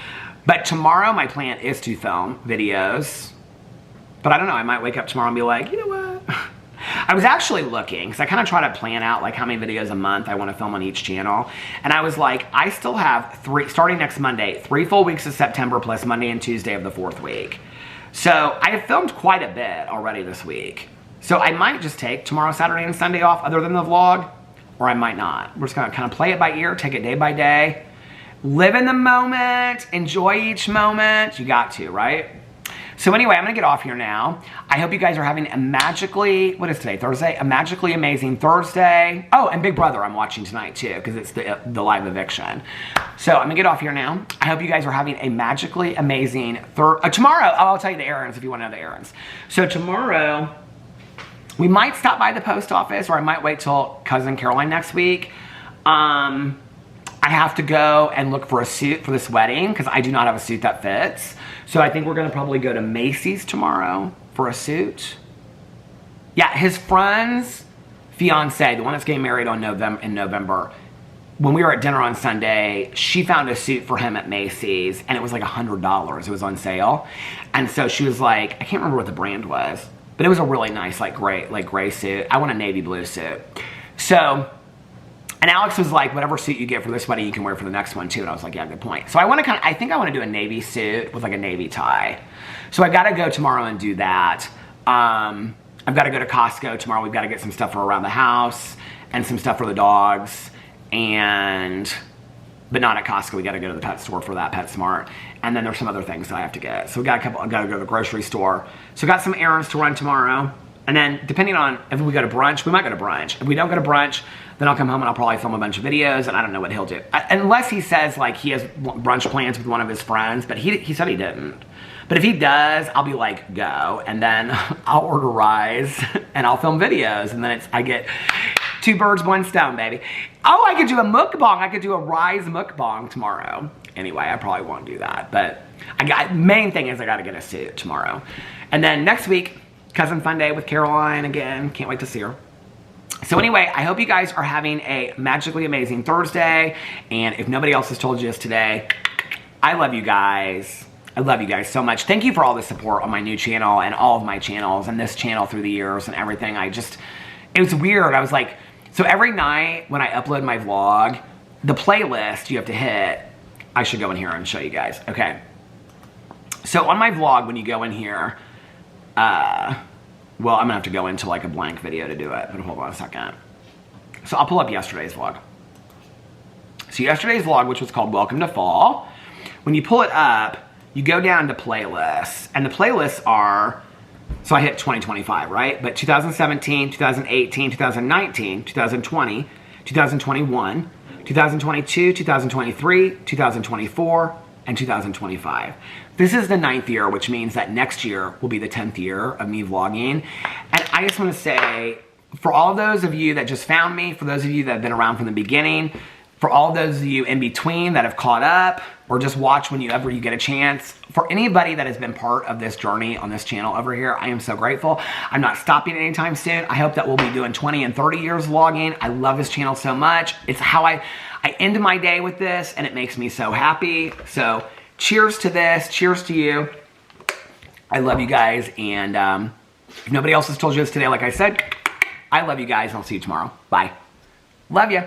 But tomorrow my plan is to film videos. But I don't know, I might wake up tomorrow and be like, you know what? I was actually looking, because I kind of try to plan out like how many videos a month I want to film on each channel. And I was like, I still have starting next Monday, 3 full weeks of September plus Monday and Tuesday of the 4th week. So I have filmed quite a bit already this week. So I might just take tomorrow, Saturday, and Sunday off other than the vlog, or I might not. We're just gonna kind of play it by ear, take it day by day. Live in the moment, enjoy each moment. You got to, right? So anyway, I'm gonna get off here now. I hope you guys are having a magically, what is today, Thursday? A magically amazing Thursday. Oh, and Big Brother I'm watching tonight too, because it's the live eviction. So I'm gonna get off here now. I hope you guys are having a magically amazing tomorrow. Oh, I'll tell you the errands if you wanna know the errands. So tomorrow, we might stop by the post office, or I might wait till Cousin Caroline next week. I have to go and look for a suit for this wedding because I do not have a suit that fits. So I think we're gonna probably go to Macy's tomorrow for a suit. Yeah, his friend's fiance, the one that's getting married in November, when we were at dinner on Sunday, she found a suit for him at Macy's and it was like $100. It was on sale. And so she was like, I can't remember what the brand was, but it was a really nice like gray suit. I want a navy blue suit. So, and Alex was like, whatever suit you get for this wedding, you can wear for the next one too. And I was like, yeah, good point. So I think I want to do a navy suit with like a navy tie. So I got to go tomorrow and do that. I've got to go to Costco tomorrow. We've got to get some stuff for around the house and some stuff for the dogs. But not at Costco. We got to go to the pet store for that, PetSmart. And then there's some other things that I have to get. So I got to go to the grocery store. So got some errands to run tomorrow. And then depending on if we go to brunch, we might go to brunch. If we don't go to brunch, then I'll come home and I'll probably film a bunch of videos, and I don't know what he'll do. Unless he says like he has brunch plans with one of his friends, but he said he didn't. But if he does, I'll be like, go. And then I'll order Rise and I'll film videos. And then I get 2 birds, 1 stone, baby. Oh, I could do a mukbang. I could do a Rise mukbang tomorrow. Anyway, I probably won't do that. But main thing is I got to get a suit tomorrow. And then next week, Cousin Fun Day with Caroline again. Can't wait to see her. So anyway, I hope you guys are having a magically amazing Thursday. And if nobody else has told you this today, I love you guys. I love you guys so much. Thank you for all the support on my new channel and all of my channels and this channel through the years and everything. It was weird. I was like, so every night when I upload my vlog, the playlist you have to hit, I should go in here and show you guys. Okay. So on my vlog, when you go in here, well, I'm gonna have to go into like a blank video to do it, but hold on a second. So I'll pull up yesterday's vlog. So yesterday's vlog, which was called Welcome to Fall, when you pull it up, you go down to playlists, and the playlists are, so I hit 2025, right? But 2017, 2018, 2019, 2020, 2021, 2022, 2023, 2024, and 2025. This is the 9th year, which means that next year will be the 10th year of me vlogging. And I just want to say, for all those of you that just found me, for those of you that have been around from the beginning, for all those of you in between that have caught up, or just watch whenever you get a chance, for anybody that has been part of this journey on this channel over here, I am so grateful. I'm not stopping anytime soon. I hope that we'll be doing 20 and 30 years vlogging. I love this channel so much. It's how I end my day with this, and it makes me so happy. So cheers to this. Cheers to you. I love you guys. And if nobody else has told you this today, like I said, I love you guys, and I'll see you tomorrow. Bye. Love you.